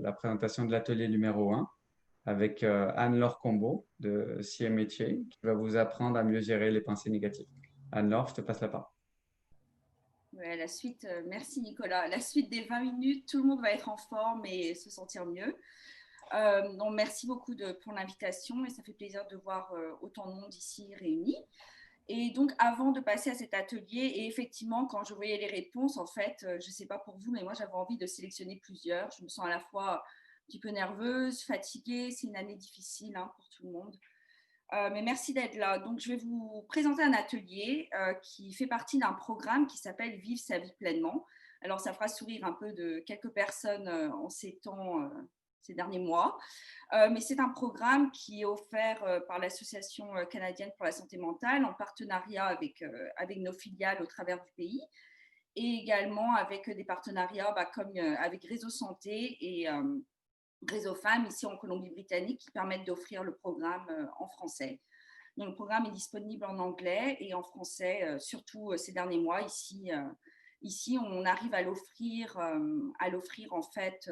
la présentation de l'atelier numéro 1 avec Anne-Laure Combeau de CIE Métier qui va vous apprendre à mieux gérer les pensées négatives. Anne-Laure, je te passe la parole. Ouais, la suite, merci Nicolas. La suite des 20 minutes, tout le monde va être en forme et se sentir mieux. Donc, merci beaucoup pour l'invitation et ça fait plaisir de voir autant de monde ici réuni. Et donc, avant de passer à cet atelier, et effectivement, quand je voyais les réponses, en fait, je ne sais pas pour vous, mais moi, j'avais envie de sélectionner plusieurs. Je me sens à la fois un petit peu nerveuse, fatiguée. C'est une année difficile pour tout le monde. Mais merci d'être là. Donc, je vais vous présenter un atelier qui fait partie d'un programme qui s'appelle Vivre sa vie pleinement. Alors, ça fera sourire un peu de quelques personnes en ces temps, ces derniers mois. Mais c'est un programme qui est offert par l'Association canadienne pour la santé mentale en partenariat avec nos filiales au travers du pays et également avec des partenariats comme avec Réseau Santé et Réseau Femmes ici en Colombie-Britannique qui permettent d'offrir le programme en français. Donc, le programme est disponible en anglais et en français, surtout ces derniers mois. Ici, on arrive à l'offrir en fait,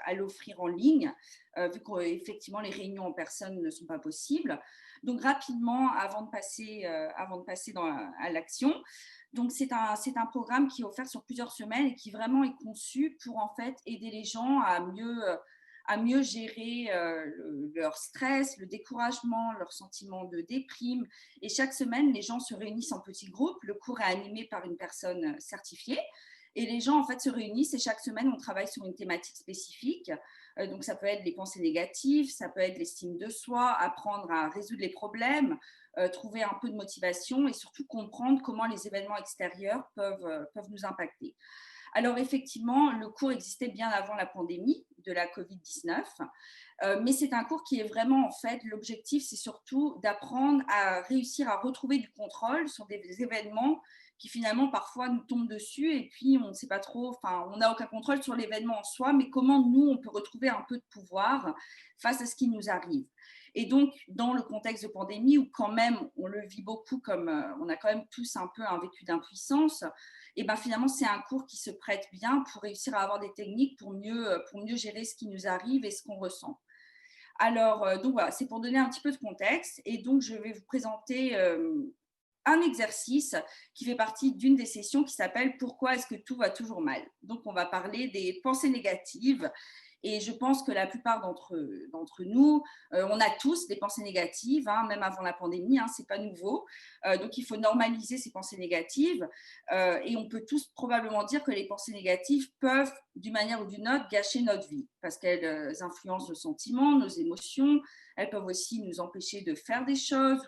à l'offrir en ligne, vu qu'effectivement les réunions en personne ne sont pas possibles. Donc rapidement, avant de passer à l'action, donc c'est un programme qui est offert sur plusieurs semaines et qui vraiment est conçu pour en fait aider les gens à mieux gérer leur stress, le découragement, leur sentiment de déprime. Et chaque semaine, les gens se réunissent en petits groupes. Le cours est animé par une personne certifiée. Et les gens, en fait, se réunissent et chaque semaine, on travaille sur une thématique spécifique. Donc, ça peut être les pensées négatives, ça peut être l'estime de soi, apprendre à résoudre les problèmes, trouver un peu de motivation et surtout comprendre comment les événements extérieurs peuvent nous impacter. Alors effectivement, le cours existait bien avant la pandémie de la Covid-19, mais c'est un cours qui est vraiment, en fait, l'objectif, c'est surtout d'apprendre à réussir à retrouver du contrôle sur des événements qui finalement parfois nous tombent dessus et puis on ne sait pas trop, enfin on n'a aucun contrôle sur l'événement en soi, mais comment nous on peut retrouver un peu de pouvoir face à ce qui nous arrive. Et donc dans le contexte de pandémie où quand même on le vit beaucoup comme on a quand même tous un peu un vécu d'impuissance, et ben finalement c'est un cours qui se prête bien pour réussir à avoir des techniques pour mieux gérer ce qui nous arrive et ce qu'on ressent. Alors, donc voilà, c'est pour donner un petit peu de contexte. Et donc, je vais vous présenter un exercice qui fait partie d'une des sessions qui s'appelle « Pourquoi est-ce que tout va toujours mal ?» Donc, on va parler des pensées négatives. Et je pense que la plupart d'entre nous, on a tous des pensées négatives, même avant la pandémie, ce n'est pas nouveau. Donc, il faut normaliser ces pensées négatives. Et on peut tous probablement dire que les pensées négatives peuvent, d'une manière ou d'une autre, gâcher notre vie parce qu'elles influencent nos sentiments, nos émotions. Elles peuvent aussi nous empêcher de faire des choses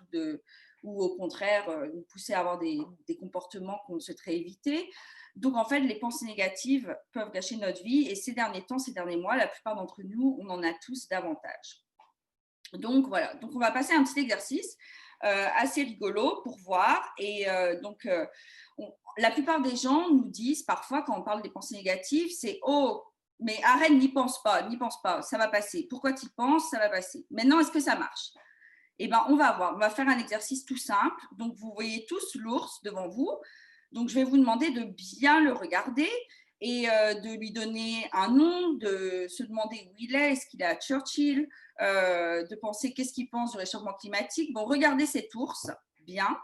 ou au contraire nous pousser à avoir des comportements qu'on souhaiterait éviter. Donc, en fait, les pensées négatives peuvent gâcher notre vie et ces derniers temps, ces derniers mois, la plupart d'entre nous, on en a tous davantage. Donc, voilà. Donc, on va passer à un petit exercice assez rigolo pour voir. Et la plupart des gens nous disent parfois, quand on parle des pensées négatives, c'est « Oh, mais arrête, n'y pense pas, ça va passer. Pourquoi tu y penses? Ça va passer. Maintenant, est-ce que ça marche ?» Eh bien, on va voir. On va faire un exercice tout simple. Donc, vous voyez tous l'ours devant vous. Donc, je vais vous demander de bien le regarder et de lui donner un nom, de se demander où il est qu'il est à Churchill, de penser qu'est-ce qu'il pense du réchauffement climatique. Bon, regardez cet ours bien,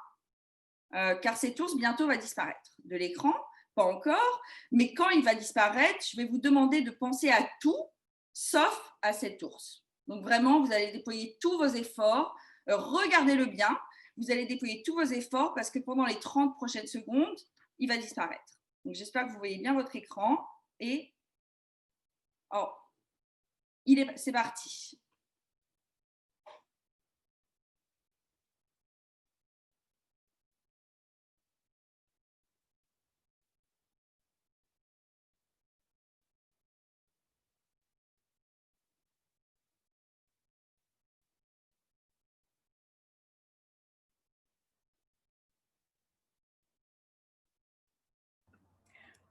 car cet ours bientôt va disparaître de l'écran, pas encore, mais quand il va disparaître, je vais vous demander de penser à tout, sauf à cet ours. Donc vraiment, vous allez déployer tous vos efforts, regardez-le bien, vous allez déployer tous vos efforts parce que pendant les 30 prochaines secondes, il va disparaître. Donc j'espère que vous voyez bien votre écran et c'est parti.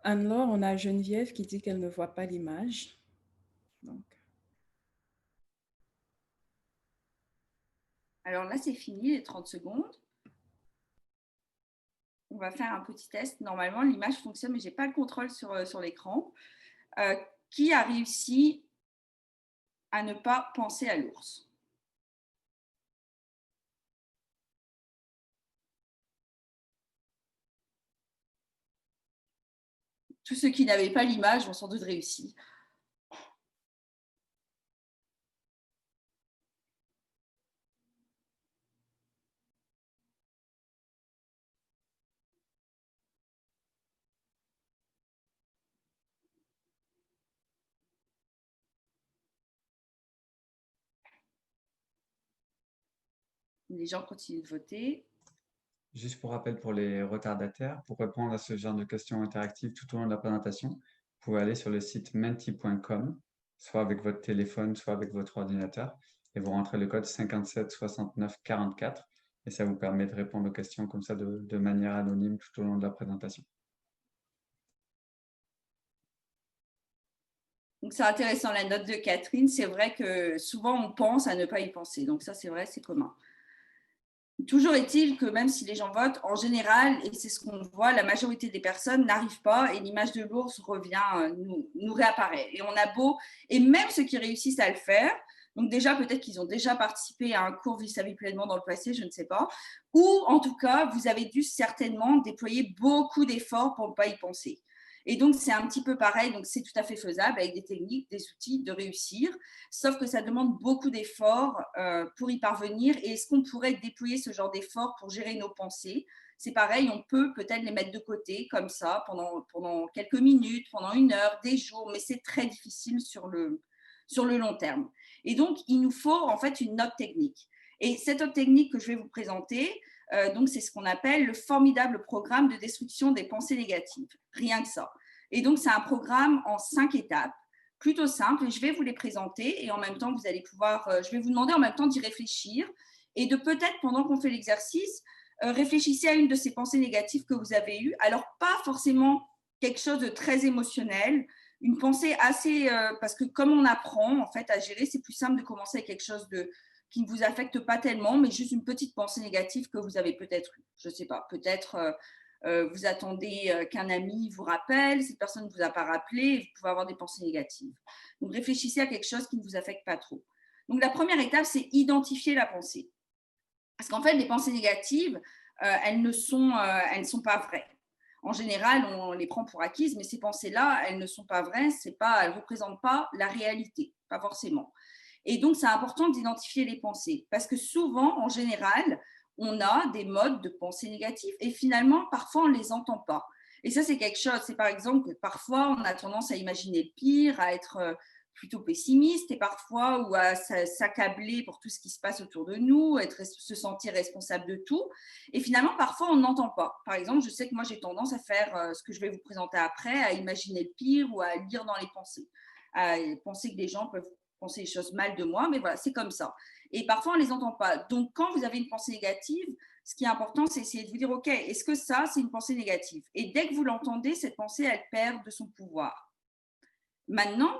Anne-Laure, on a Geneviève qui dit qu'elle ne voit pas l'image. Donc. Alors là, c'est fini les 30 secondes. On va faire un petit test. Normalement, l'image fonctionne, mais je n'ai pas le contrôle sur l'écran. Qui a réussi à ne pas penser à l'ours. Tous ceux qui n'avaient pas l'image ont sans doute réussi. Les gens continuent de voter. Juste pour rappel pour les retardataires, pour répondre à ce genre de questions interactives tout au long de la présentation, vous pouvez aller sur le site menti.com, soit avec votre téléphone, soit avec votre ordinateur, et vous rentrez le code 57 69 44, et ça vous permet de répondre aux questions comme ça de manière anonyme tout au long de la présentation. Donc, c'est intéressant, la note de Catherine. C'est vrai que souvent, on pense à ne pas y penser. Donc, ça, c'est vrai, c'est commun. Toujours est-il que même si les gens votent, en général, et c'est ce qu'on voit, la majorité des personnes n'arrivent pas et l'image de l'ours revient, nous réapparaît. Et on a beau, et même ceux qui réussissent à le faire, donc déjà peut-être qu'ils ont déjà participé à un cours Vivre sa vie pleinement dans le passé, je ne sais pas, ou en tout cas, vous avez dû certainement déployer beaucoup d'efforts pour ne pas y penser. Et donc, c'est un petit peu pareil, donc c'est tout à fait faisable avec des techniques, des outils de réussir, sauf que ça demande beaucoup d'efforts pour y parvenir. Et est-ce qu'on pourrait déployer ce genre d'efforts pour gérer nos pensées? C'est pareil, on peut peut-être les mettre de côté comme ça pendant quelques minutes, pendant une heure, des jours, mais c'est très difficile sur le long terme. Et donc, il nous faut en fait une autre technique. Et cette autre technique que je vais vous présenter, donc c'est ce qu'on appelle le formidable programme de destruction des pensées négatives. Rien que ça. Et donc, c'est un programme en 5 étapes, plutôt simple, et je vais vous les présenter. Et en même temps, vous allez pouvoir, je vais vous demander en même temps d'y réfléchir et de peut-être, pendant qu'on fait l'exercice, réfléchissez à une de ces pensées négatives que vous avez eues. Alors, pas forcément quelque chose de très émotionnel, une pensée assez, parce que comme on apprend en fait à gérer, c'est plus simple de commencer avec quelque chose qui ne vous affecte pas tellement, mais juste une petite pensée négative que vous avez peut-être eue. Je ne sais pas, peut-être vous attendez qu'un ami vous rappelle, cette personne ne vous a pas rappelé, vous pouvez avoir des pensées négatives. Donc réfléchissez à quelque chose qui ne vous affecte pas trop. Donc la première étape, c'est identifier la pensée. Parce qu'en fait, les pensées négatives, elles ne sont pas vraies. En général, on les prend pour acquises, mais ces pensées-là, elles ne sont pas vraies, elles ne représentent pas la réalité, pas forcément. Et donc, c'est important d'identifier les pensées, parce que souvent, en général, on a des modes de pensée négatives et finalement, parfois, on ne les entend pas. Et ça, c'est quelque chose, c'est par exemple que parfois, on a tendance à imaginer le pire, à être plutôt pessimiste et parfois ou à s'accabler pour tout ce qui se passe autour de nous, se sentir responsable de tout. Et finalement, parfois, on n'entend pas. Par exemple, je sais que moi, j'ai tendance à faire ce que je vais vous présenter après, à imaginer le pire ou à lire dans les pensées, à penser que les gens peuvent penser des choses mal de moi, mais voilà, c'est comme ça. Et parfois, on ne les entend pas. Donc, quand vous avez une pensée négative, ce qui est important, c'est essayer de vous dire, OK, est-ce que ça, c'est une pensée négative? Et dès que vous l'entendez, cette pensée, elle perd de son pouvoir. Maintenant,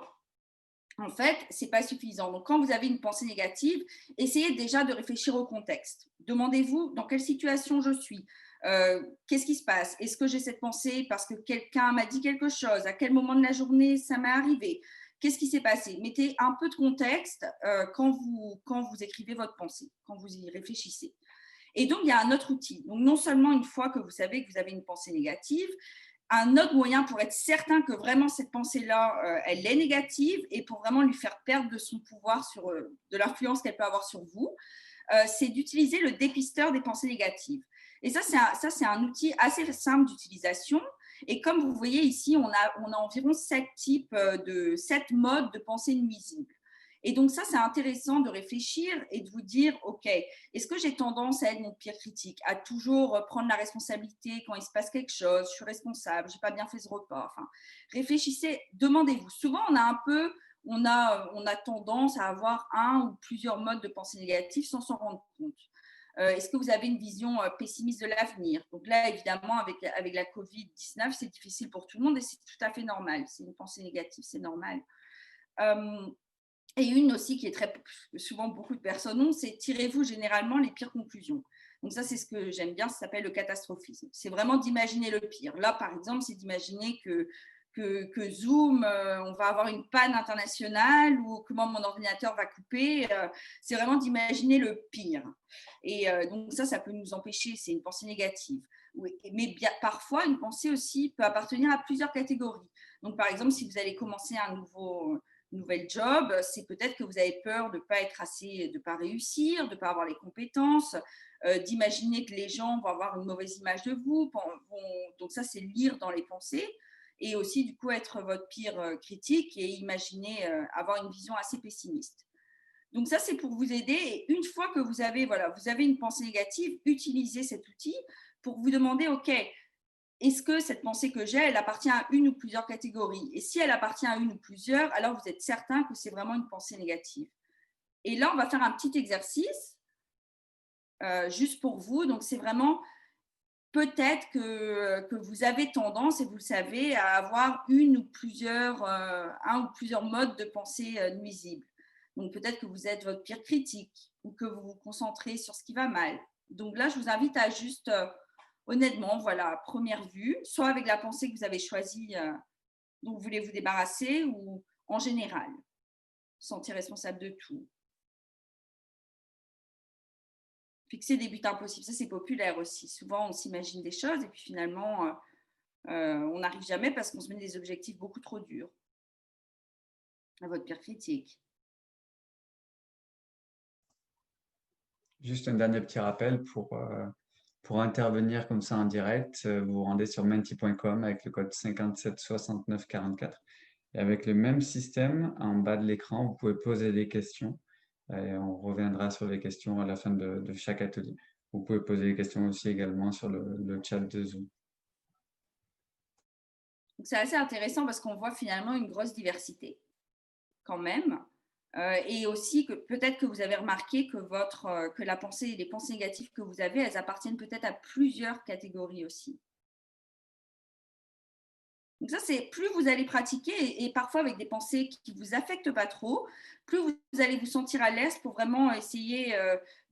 en fait, ce n'est pas suffisant. Donc, quand vous avez une pensée négative, essayez déjà de réfléchir au contexte. Demandez-vous dans quelle situation je suis. Qu'est-ce qui se passe? Est-ce que j'ai cette pensée parce que quelqu'un m'a dit quelque chose? À quel moment de la journée ça m'est arrivé? Qu'est-ce qui s'est passé? Mettez un peu de contexte quand vous écrivez votre pensée, quand vous y réfléchissez. Et donc, il y a un autre outil. Donc, non seulement une fois que vous savez que vous avez une pensée négative, un autre moyen pour être certain que vraiment cette pensée-là, elle est négative et pour vraiment lui faire perdre de son pouvoir de l'influence qu'elle peut avoir sur vous, c'est d'utiliser le dépisteur des pensées négatives. Et ça, c'est un outil assez simple d'utilisation. Et comme vous voyez ici, on a environ 7 modes de pensée nuisibles. Et donc ça, c'est intéressant de réfléchir et de vous dire, OK, est-ce que j'ai tendance à être mon pire critique, à toujours prendre la responsabilité quand il se passe quelque chose, je suis responsable, je n'ai pas bien fait ce repas. Enfin, réfléchissez, demandez-vous. Souvent, on a tendance à avoir un ou plusieurs modes de pensée négatifs sans s'en rendre compte. Est-ce que vous avez une vision pessimiste de l'avenir? Donc là, évidemment, avec la COVID-19, c'est difficile pour tout le monde et c'est tout à fait normal. C'est une pensée négative, c'est normal. Et une aussi qui est très souvent beaucoup de personnes ont, c'est tirez-vous généralement les pires conclusions. Donc ça, c'est ce que j'aime bien, ça s'appelle le catastrophisme. C'est vraiment d'imaginer le pire. Là, par exemple, c'est d'imaginer que Zoom, on va avoir une panne internationale ou comment mon ordinateur va couper. C'est vraiment d'imaginer le pire. Et donc ça peut nous empêcher, c'est une pensée négative. Oui, mais bien, parfois, une pensée aussi peut appartenir à plusieurs catégories. Donc, par exemple, si vous allez commencer un nouvel job, c'est peut-être que vous avez peur de ne pas être assez, de ne pas réussir, de ne pas avoir les compétences, d'imaginer que les gens vont avoir une mauvaise image de vous. Donc ça, c'est lire dans les pensées. Et aussi, du coup, être votre pire critique et imaginer avoir une vision assez pessimiste. Donc ça, c'est pour vous aider. Et une fois que vous avez une pensée négative, utilisez cet outil pour vous demander, OK, est-ce que cette pensée que j'ai, elle appartient à une ou plusieurs catégories? Et si elle appartient à une ou plusieurs, alors vous êtes certain que c'est vraiment une pensée négative. Et là, on va faire un petit exercice juste pour vous. Donc, c'est vraiment peut-être que vous avez tendance, et vous le savez, à avoir un ou plusieurs modes de pensée nuisibles. Donc, peut-être que vous êtes votre pire critique ou que vous vous concentrez sur ce qui va mal. Donc là, je vous invite à juste, honnêtement, voilà, à première vue, soit avec la pensée que vous avez choisie, dont vous voulez vous débarrasser, ou en général, sentir responsable de tout. Fixer des buts impossibles, ça c'est populaire aussi. Souvent, on s'imagine des choses et puis finalement, on n'arrive jamais parce qu'on se met des objectifs beaucoup trop durs. À votre pire critique. Juste un dernier petit rappel pour intervenir comme ça en direct, vous vous rendez sur menti.com avec le code 57 69 44. Et avec le même système, en bas de l'écran, vous pouvez poser des questions. Et on reviendra sur les questions à la fin de chaque atelier. Vous pouvez poser des questions aussi également sur le chat de Zoom. C'est assez intéressant parce qu'on voit finalement une grosse diversité quand même. Et aussi que peut-être que vous avez remarqué que les pensées négatives que vous avez, elles appartiennent peut-être à plusieurs catégories aussi. Donc ça, c'est plus vous allez pratiquer et parfois avec des pensées qui ne vous affectent pas trop, plus vous allez vous sentir à l'aise pour vraiment essayer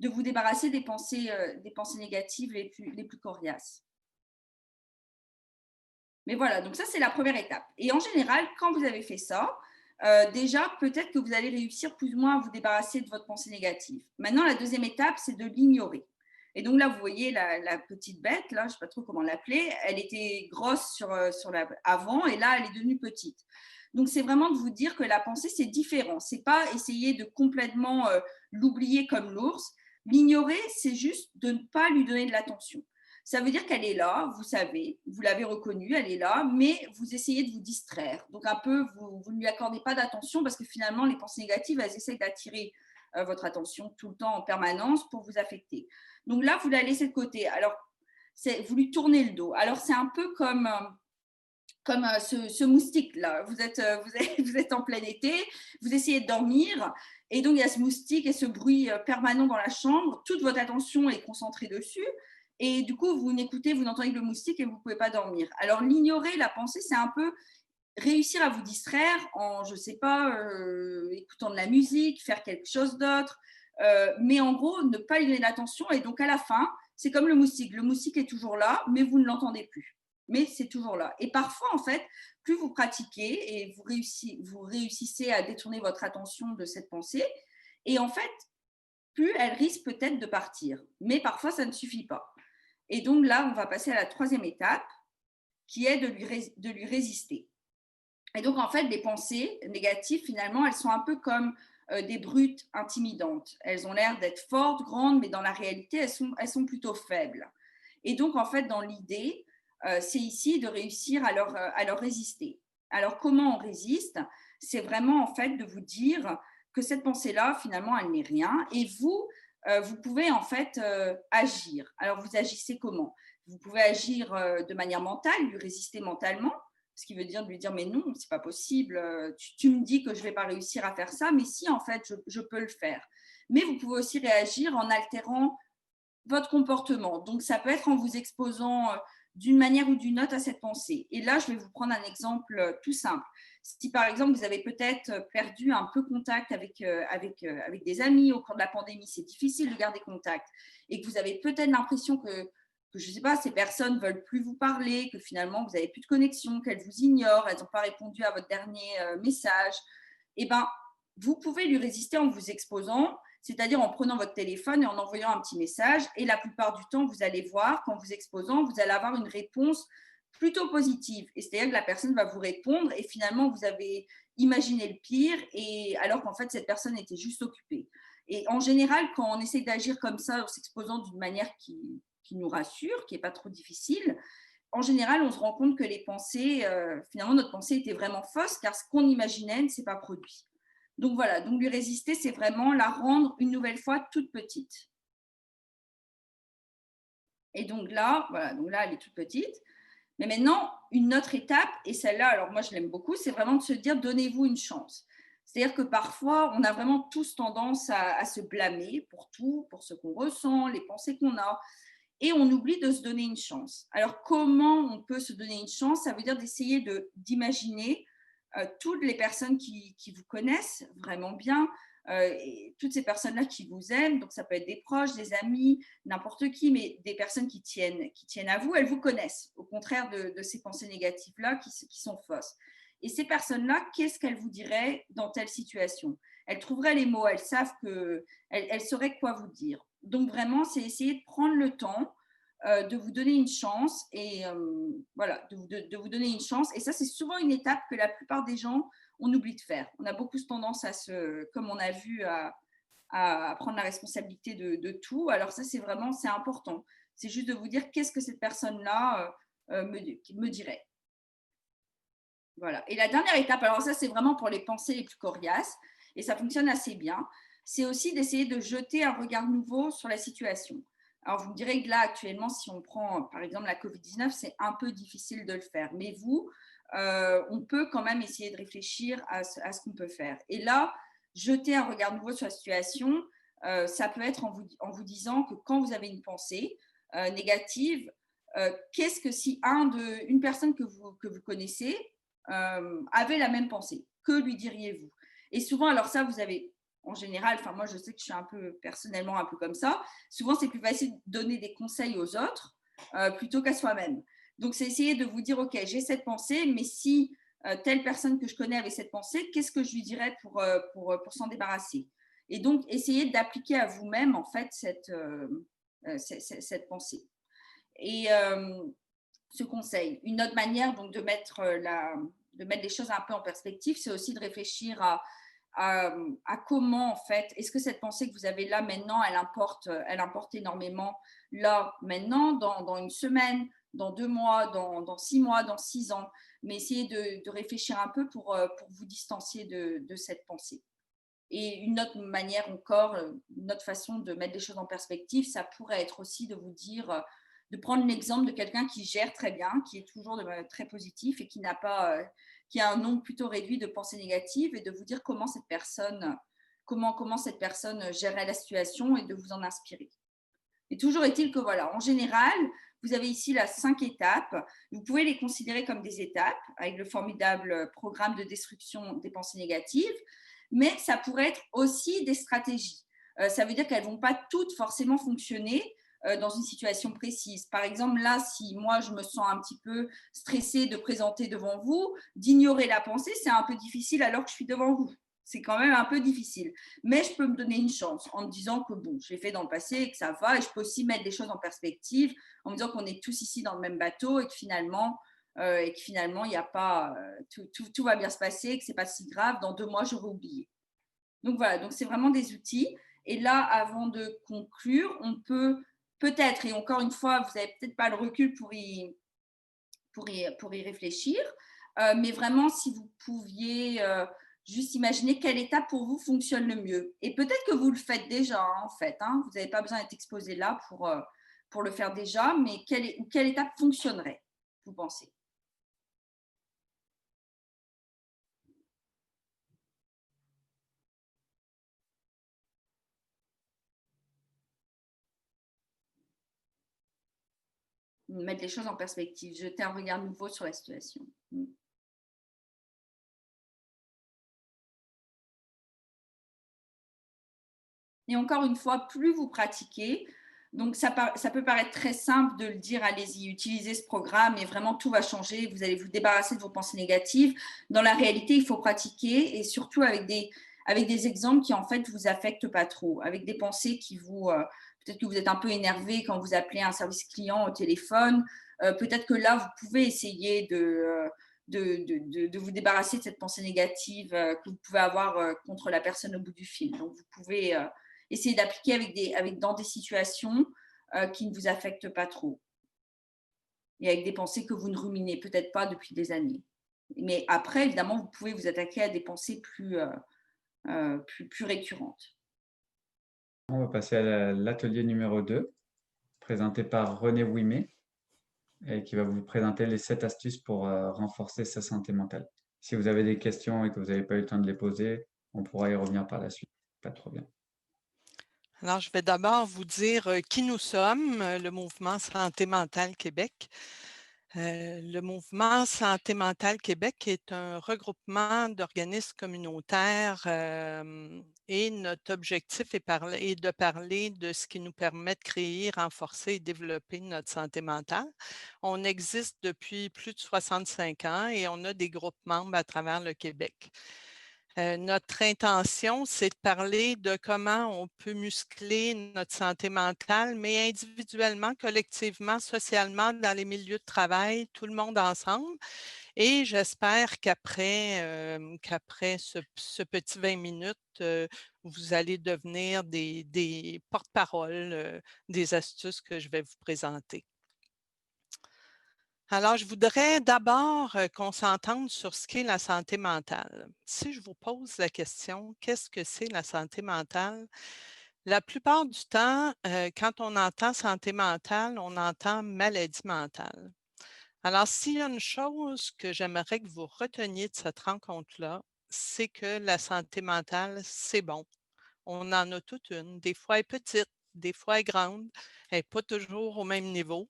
de vous débarrasser des pensées négatives les plus coriaces. Mais voilà, donc ça, c'est la première étape. Et en général, quand vous avez fait ça, déjà, peut-être que vous allez réussir plus ou moins à vous débarrasser de votre pensée négative. Maintenant, la deuxième étape, c'est de l'ignorer. Et donc là, vous voyez la petite bête, là, je ne sais pas trop comment l'appeler, elle était grosse avant et là, elle est devenue petite. Donc, c'est vraiment de vous dire que la pensée, c'est différent. Ce n'est pas essayer de complètement l'oublier comme l'ours. L'ignorer, c'est juste de ne pas lui donner de l'attention. Ça veut dire qu'elle est là, vous savez, vous l'avez reconnue, elle est là, mais vous essayez de vous distraire. Donc, un peu, vous ne lui accordez pas d'attention parce que finalement, les pensées négatives, elles essaient d'attirer votre attention tout le temps en permanence pour vous affecter. Donc là, vous la laissez de côté. Alors, vous lui tournez le dos. Alors, c'est un peu comme ce moustique-là. Vous êtes en plein été, vous essayez de dormir, et donc il y a ce moustique et ce bruit permanent dans la chambre. Toute votre attention est concentrée dessus. Et du coup, vous n'entendez que le moustique et vous ne pouvez pas dormir. Alors, l'ignorer, la pensée, c'est un peu réussir à vous distraire en, je ne sais pas, écoutant de la musique, faire quelque chose d'autre. Mais en gros, ne pas lui donner d'attention. Et donc, à la fin, c'est comme le moustique. Le moustique est toujours là, mais vous ne l'entendez plus. Mais c'est toujours là. Et parfois, en fait, plus vous pratiquez et vous réussissez à détourner votre attention de cette pensée, et en fait, plus elle risque peut-être de partir. Mais parfois, ça ne suffit pas. Et donc là, on va passer à la troisième étape, qui est de lui résister. Et donc, en fait, les pensées négatives, finalement, elles sont un peu comme des brutes intimidantes. Elles ont l'air d'être fortes, grandes, mais dans la réalité, elles sont plutôt faibles. Et donc, en fait, dans l'idée, c'est ici de réussir à leur résister. Alors, comment on résiste? C'est vraiment, en fait, de vous dire que cette pensée-là, finalement, elle n'est rien. Et vous pouvez en fait agir. Alors, vous agissez comment? Vous pouvez agir de manière mentale, lui résister mentalement, ce qui veut dire de lui dire mais non, c'est pas possible, tu me dis que je vais pas réussir à faire ça, mais si en fait je peux le faire. Mais vous pouvez aussi réagir en altérant votre comportement. Donc, ça peut être en vous exposant d'une manière ou d'une autre à cette pensée. Et là, je vais vous prendre un exemple tout simple. Si par exemple, vous avez peut-être perdu un peu contact avec des amis au cours de la pandémie, c'est difficile de garder contact, et que vous avez peut-être l'impression que que je ne sais pas, ces personnes ne veulent plus vous parler, que finalement vous n'avez plus de connexion, qu'elles vous ignorent, elles n'ont pas répondu à votre dernier message, eh ben, vous pouvez lui résister en vous exposant, c'est-à-dire en prenant votre téléphone et en envoyant un petit message. Et la plupart du temps, vous allez voir qu'en vous exposant, vous allez avoir une réponse plutôt positive. Et c'est-à-dire que la personne va vous répondre et finalement, vous avez imaginé le pire, et alors qu'en fait, cette personne était juste occupée. Et en général, quand on essaie d'agir comme ça, en s'exposant d'une manière qui nous rassure, qui n'est pas trop difficile, en général, on se rend compte que les pensées, finalement, notre pensée était vraiment fausse, car ce qu'on imaginait ne s'est pas produit. Donc voilà, donc lui résister, c'est vraiment la rendre une nouvelle fois toute petite. Et donc là, voilà, donc là, elle est toute petite. Mais maintenant, une autre étape, et celle-là, alors moi je l'aime beaucoup, c'est vraiment de se dire donnez-vous une chance. C'est-à-dire que parfois, on a vraiment tous tendance à se blâmer pour tout, pour ce qu'on ressent, les pensées qu'on a, et on oublie de se donner une chance. Alors comment on peut se donner une chance? Ça veut dire d'essayer d'imaginer toutes les personnes qui vous connaissent vraiment bien, et toutes ces personnes-là qui vous aiment, donc ça peut être des proches, des amis, n'importe qui, mais des personnes qui tiennent à vous, elles vous connaissent, au contraire de ces pensées négatives-là qui sont fausses. Et ces personnes-là, qu'est-ce qu'elles vous diraient dans telle situation? Elles trouveraient les mots, elles savent elles sauraient quoi vous dire. Donc vraiment, c'est essayer de prendre le temps de vous donner une chance, et voilà, de vous donner une chance. Et ça, c'est souvent une étape que la plupart des gens, on oublie de faire. On a beaucoup tendance comme on a vu, à prendre la responsabilité de tout. Alors ça, c'est important. C'est juste de vous dire qu'est-ce que cette personne-là me dirait. Voilà. Et la dernière étape, alors ça, c'est vraiment pour les pensées les plus coriaces, et ça fonctionne assez bien, c'est aussi d'essayer de jeter un regard nouveau sur la situation. Alors, vous me direz que là, actuellement, si on prend, par exemple, la COVID-19, c'est un peu difficile de le faire. Mais on peut quand même essayer de réfléchir à ce qu'on peut faire. Et là, jeter un regard nouveau sur la situation, ça peut être en vous disant que quand vous avez une pensée négative, qu'est-ce que si une personne que vous connaissez avait la même pensée, que lui diriez-vous? Et souvent, alors ça, vous avez en général, enfin moi je sais que je suis personnellement un peu comme ça, souvent c'est plus facile de donner des conseils aux autres plutôt qu'à soi-même. Donc c'est essayer de vous dire, ok, j'ai cette pensée, mais si telle personne que je connais avait cette pensée, qu'est-ce que je lui dirais pour s'en débarrasser? Et donc essayer d'appliquer à vous-même en fait cette pensée. Et ce conseil. Une autre manière donc de mettre les choses un peu en perspective, c'est aussi de réfléchir à comment, en fait, est-ce que cette pensée que vous avez là maintenant, elle importe énormément là, maintenant, dans une semaine, dans 2 mois, dans 6 mois, dans 6 ans, mais essayez de réfléchir un peu pour vous distancier de cette pensée. Et une autre manière encore, une autre façon de mettre les choses en perspective, ça pourrait être aussi de vous dire, de prendre l'exemple de quelqu'un qui gère très bien, qui est toujours très positif et qui qui a un nombre plutôt réduit de pensées négatives, et de vous dire comment cette personne gérait la situation, et de vous en inspirer. Et toujours est-il que voilà, en général, vous avez ici 5 étapes. Vous pouvez les considérer comme des étapes avec le formidable programme de destruction des pensées négatives, mais ça pourrait être aussi des stratégies. Ça veut dire qu'elles ne vont pas toutes forcément fonctionner dans une situation précise. Par exemple, là, si moi, je me sens un petit peu stressée de présenter devant vous, d'ignorer la pensée, c'est un peu difficile alors que je suis devant vous. C'est quand même un peu difficile. Mais je peux me donner une chance en me disant que bon, je l'ai fait dans le passé et que ça va. Et je peux aussi mettre des choses en perspective en me disant qu'on est tous ici dans le même bateau, et que finalement, il n'y a pas, tout va bien se passer, que ce n'est pas si grave. Dans 2 mois, je vais oublier. Donc voilà, donc c'est vraiment des outils. Et là, avant de conclure, on peut peut-être, et encore une fois, vous n'avez peut-être pas le recul pour y réfléchir, mais vraiment, si vous pouviez juste imaginer quelle étape pour vous fonctionne le mieux. Et peut-être que vous le faites déjà, hein, en fait. Hein, vous n'avez pas besoin d'être exposé là pour le faire déjà, mais quelle étape fonctionnerait, vous pensez? Mettre les choses en perspective, jeter un regard nouveau sur la situation. Et encore une fois, plus vous pratiquez, Donc, ça peut paraître très simple de le dire, allez-y, utilisez ce programme et vraiment tout va changer, vous allez vous débarrasser de vos pensées négatives. Dans la réalité, il faut pratiquer et surtout avec des exemples qui en fait vous affectent pas trop, avec des pensées qui vous, peut-être que vous êtes un peu énervé quand vous appelez un service client au téléphone, peut-être que là, vous pouvez essayer de vous débarrasser de cette pensée négative que vous pouvez avoir contre la personne au bout du fil. Donc, vous pouvez essayer d'appliquer dans des situations qui ne vous affectent pas trop et avec des pensées que vous ne ruminez peut-être pas depuis des années. Mais après, évidemment, vous pouvez vous attaquer à des pensées plus récurrentes. On va passer à l'atelier numéro 2, présenté par René Ouimet, et qui va vous présenter les 7 astuces pour renforcer sa santé mentale. Si vous avez des questions et que vous n'avez pas eu le temps de les poser, on pourra y revenir par la suite. Pas de problème. Alors, je vais d'abord vous dire qui nous sommes, le Mouvement Santé mentale Québec. Le Mouvement Santé mentale Québec est un regroupement d'organismes communautaires et notre objectif est de parler de ce qui nous permet de créer, renforcer et développer notre santé mentale. On existe depuis plus de 65 ans et on a des groupes membres à travers le Québec. Notre intention, c'est de parler de comment on peut muscler notre santé mentale, mais individuellement, collectivement, socialement, dans les milieux de travail, tout le monde ensemble. Et j'espère qu'après ce petit 20 minutes, vous allez devenir des porte-paroles des astuces que je vais vous présenter. Alors, je voudrais d'abord qu'on s'entende sur ce qu'est la santé mentale. Si je vous pose la question, qu'est-ce que c'est la santé mentale? La plupart du temps, quand on entend santé mentale, on entend maladie mentale. Alors, s'il y a une chose que j'aimerais que vous reteniez de cette rencontre-là, c'est que la santé mentale, c'est bon. On en a toute une. Des fois, elle est petite, des fois, elle est grande. Elle n'est pas toujours au même niveau.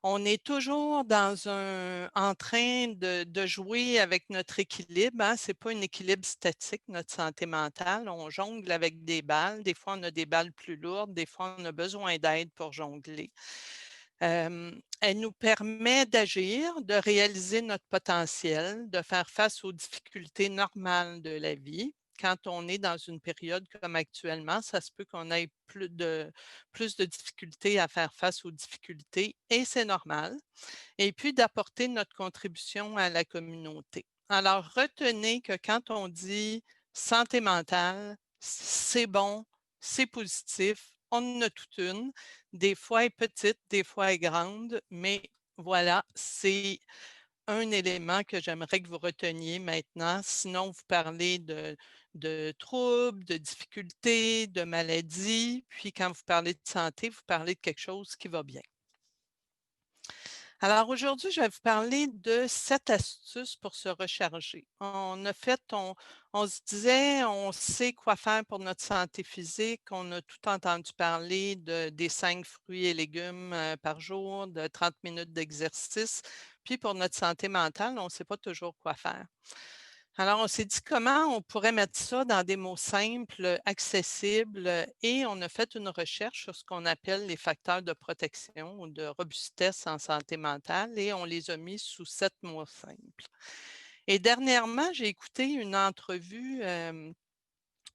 On est toujours en train de jouer avec notre équilibre, hein. Ce n'est pas un équilibre statique, notre santé mentale. On jongle avec des balles. Des fois, on a des balles plus lourdes. Des fois, on a besoin d'aide pour jongler. Elle nous permet d'agir, de réaliser notre potentiel, de faire face aux difficultés normales de la vie. Quand on est dans une période comme actuellement, ça se peut qu'on ait plus de difficultés à faire face aux difficultés et c'est normal. Et puis d'apporter notre contribution à la communauté. Alors, retenez que quand on dit santé mentale, c'est bon, c'est positif, on en a toute une. Des fois, elle est petite, des fois, elle est grande, mais voilà, c'est un élément que j'aimerais que vous reteniez maintenant. Sinon, vous parlez de troubles, de difficultés, de maladies. Puis quand vous parlez de santé, vous parlez de quelque chose qui va bien. Alors aujourd'hui, je vais vous parler de 7 astuces pour se recharger. On se disait, on sait quoi faire pour notre santé physique. On a tout entendu parler des 5 fruits et légumes par jour, de 30 minutes d'exercice. Puis pour notre santé mentale, on ne sait pas toujours quoi faire. Alors, on s'est dit comment on pourrait mettre ça dans des mots simples, accessibles, et on a fait une recherche sur ce qu'on appelle les facteurs de protection ou de robustesse en santé mentale et on les a mis sous 7 mots simples. Et dernièrement, j'ai écouté une entrevue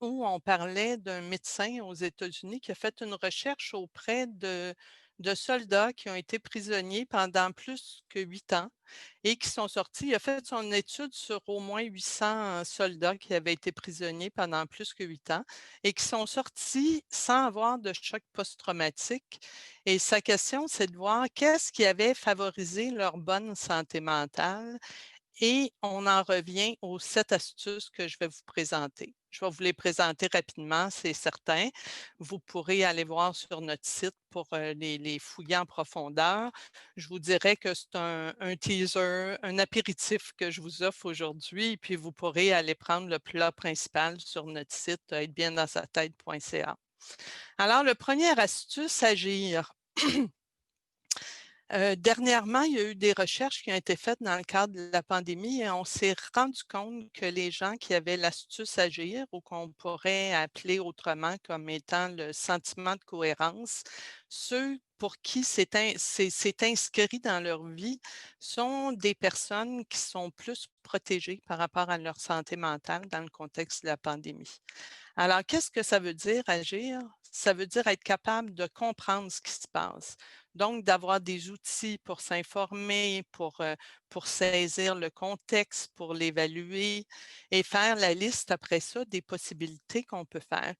où on parlait d'un médecin aux États-Unis qui a fait une recherche auprès de soldats qui ont été prisonniers pendant plus que 8 ans et qui sont sortis. Il a fait son étude sur au moins 800 soldats qui avaient été prisonniers pendant plus que 8 ans et qui sont sortis sans avoir de choc post-traumatique. Et sa question, c'est de voir qu'est-ce qui avait favorisé leur bonne santé mentale. Et on en revient aux 7 astuces que je vais vous présenter. Je vais vous les présenter rapidement, c'est certain. Vous pourrez aller voir sur notre site pour les fouiller en profondeur. Je vous dirais que c'est un teaser, un apéritif que je vous offre aujourd'hui, puis vous pourrez aller prendre le plat principal sur notre site être-bien-dans-sa-tête.ca. Alors, le premier astuce, agir. Dernièrement, il y a eu des recherches qui ont été faites dans le cadre de la pandémie et on s'est rendu compte que les gens qui avaient l'astuce agir ou qu'on pourrait appeler autrement comme étant le sentiment de cohérence, ceux pour qui c'est inscrit dans leur vie sont des personnes qui sont plus protégées par rapport à leur santé mentale dans le contexte de la pandémie. Alors, qu'est-ce que ça veut dire agir? Ça veut dire être capable de comprendre ce qui se passe. Donc, d'avoir des outils pour s'informer, pour saisir le contexte, pour l'évaluer et faire la liste après ça des possibilités qu'on peut faire,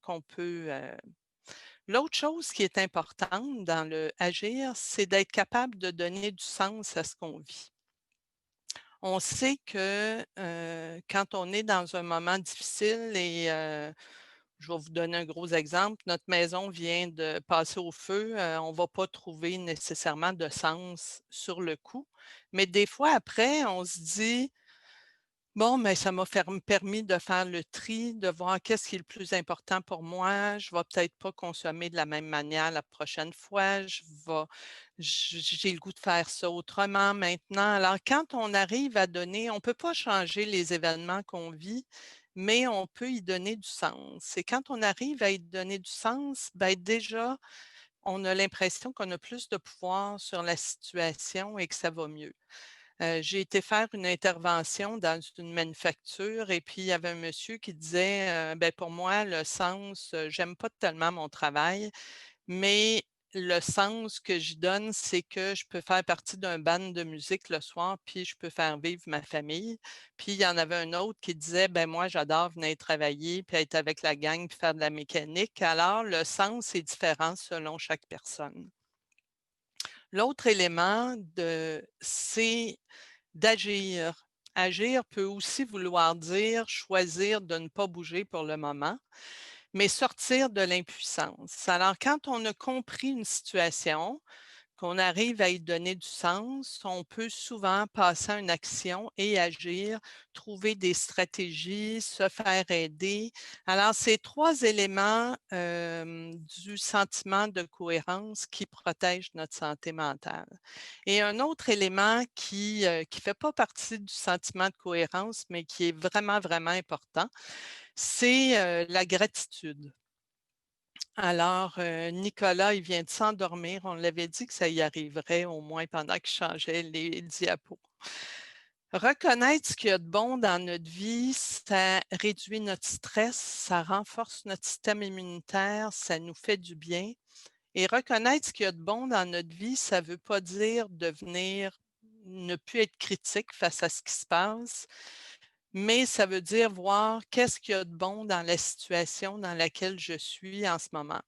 L'autre chose qui est importante dans le agir, c'est d'être capable de donner du sens à ce qu'on vit. On sait que quand on est dans un moment difficile et je vais vous donner un gros exemple. Notre maison vient de passer au feu. On ne va pas trouver nécessairement de sens sur le coup. Mais des fois, après, on se dit, bon, mais ça m'a permis de faire le tri, de voir qu'est-ce qui est le plus important pour moi. Je ne vais peut-être pas consommer de la même manière la prochaine fois. J'ai le goût de faire ça autrement maintenant. Alors, quand on arrive à donner, on ne peut pas changer les événements qu'on vit, mais on peut y donner du sens. Et quand on arrive à y donner du sens, ben déjà, on a l'impression qu'on a plus de pouvoir sur la situation et que ça va mieux. J'ai été faire une intervention dans une manufacture et puis il y avait un monsieur qui disait, «Ben, pour moi, le sens, j'aime pas tellement mon travail, mais le sens que j'y donne, c'est que je peux faire partie d'un band de musique le soir, puis je peux faire vivre ma famille». Puis il y en avait un autre qui disait, «Ben, moi, j'adore venir travailler, puis être avec la gang, puis faire de la mécanique». Alors, le sens est différent selon chaque personne. L'autre élément c'est d'agir. Agir peut aussi vouloir dire choisir de ne pas bouger pour le moment, mais sortir de l'impuissance. Alors, quand on a compris une situation, qu'on arrive à y donner du sens, on peut souvent passer à une action et agir, trouver des stratégies, se faire aider. Alors, ces trois éléments du sentiment de cohérence qui protègent notre santé mentale. Et un autre élément qui ne fait pas partie du sentiment de cohérence, mais qui est vraiment, vraiment important, c'est la gratitude. Alors, Nicolas, il vient de s'endormir. On l'avait dit que ça y arriverait au moins pendant qu'il changeait les diapos. Reconnaître ce qu'il y a de bon dans notre vie, ça réduit notre stress, ça renforce notre système immunitaire, ça nous fait du bien. Et reconnaître ce qu'il y a de bon dans notre vie, ça ne veut pas dire ne plus être critique face à ce qui se passe, mais ça veut dire voir qu'est-ce qu'il y a de bon dans la situation dans laquelle je suis en ce moment.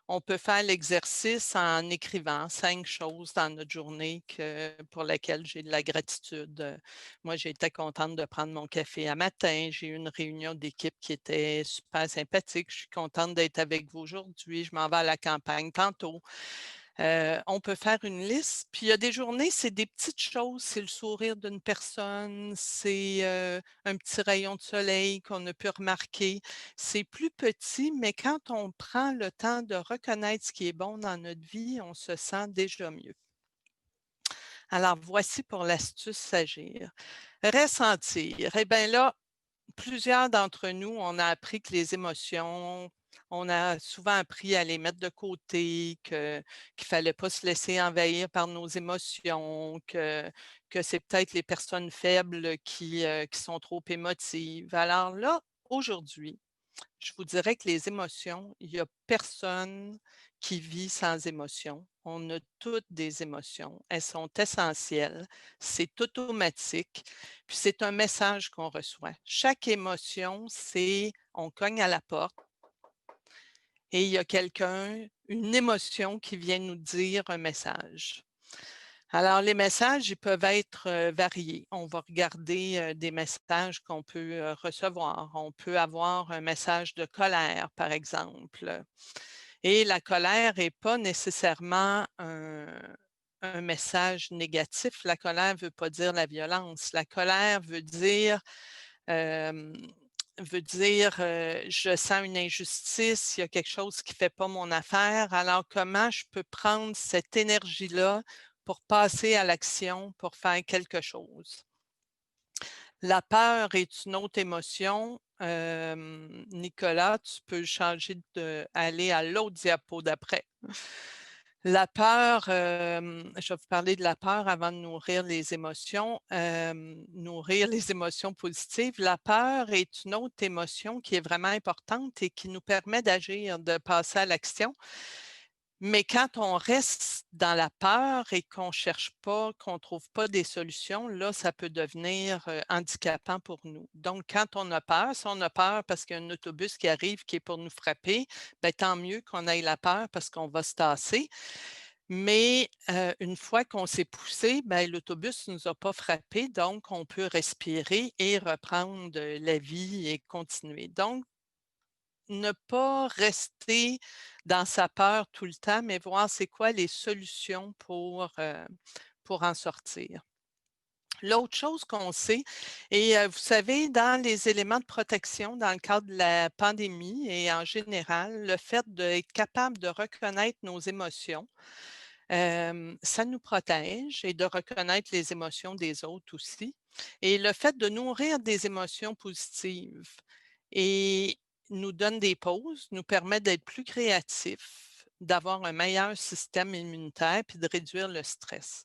On peut faire l'exercice en écrivant 5 choses dans notre journée pour lesquelles j'ai de la gratitude. Moi, j'ai été contente de prendre mon café à matin. J'ai eu une réunion d'équipe qui était super sympathique. Je suis contente d'être avec vous aujourd'hui. Je m'en vais à la campagne tantôt. On peut faire une liste. Puis il y a des journées, c'est des petites choses. C'est le sourire d'une personne, c'est un petit rayon de soleil qu'on a pu remarquer. C'est plus petit, mais quand on prend le temps de reconnaître ce qui est bon dans notre vie, on se sent déjà mieux. Alors, voici pour l'astuce s'agir. Ressentir. Eh bien là, plusieurs d'entre nous, on a appris que les émotions, on a souvent appris à les mettre de côté, qu'il ne fallait pas se laisser envahir par nos émotions, que c'est peut-être les personnes faibles qui sont trop émotives. Alors là, aujourd'hui, je vous dirais que les émotions, il n'y a personne qui vit sans émotions. On a toutes des émotions. Elles sont essentielles. C'est automatique. Puis c'est un message qu'on reçoit. Chaque émotion, c'est on cogne à la porte et il y a quelqu'un, une émotion qui vient nous dire un message. Alors, les messages, ils peuvent être variés. On va regarder des messages qu'on peut recevoir. On peut avoir un message de colère, par exemple. Et la colère n'est pas nécessairement un message négatif. La colère ne veut pas dire la violence. La colère euh, veut dire je sens une injustice, il y a quelque chose qui ne fait pas mon affaire. Alors, comment je peux prendre cette énergie-là pour passer à l'action, pour faire quelque chose. La peur est une autre émotion. Nicolas, tu peux changer aller à l'autre diapo d'après. La peur, je vais vous parler de la peur avant de nourrir les émotions. Nourrir les émotions positives. La peur est une autre émotion qui est vraiment importante et qui nous permet d'agir, de passer à l'action. Mais quand on reste dans la peur et qu'on ne cherche pas, qu'on ne trouve pas des solutions, là, ça peut devenir handicapant pour nous. Donc, quand on a peur, si on a peur parce qu'il y a un autobus qui arrive qui est pour nous frapper, bien, tant mieux qu'on ait la peur parce qu'on va se tasser. Mais une fois qu'on s'est poussé, bien, l'autobus ne nous a pas frappé, donc on peut respirer et reprendre la vie et continuer. Donc, ne pas rester dans sa peur tout le temps, mais voir c'est quoi les solutions pour en sortir. L'autre chose qu'on sait, et vous savez, dans les éléments de protection, dans le cadre de la pandémie et en général, le fait d'être capable de reconnaître nos émotions, ça nous protège et de reconnaître les émotions des autres aussi. Et le fait de nourrir des émotions positives et nous donne des pauses, nous permet d'être plus créatifs, d'avoir un meilleur système immunitaire puis de réduire le stress.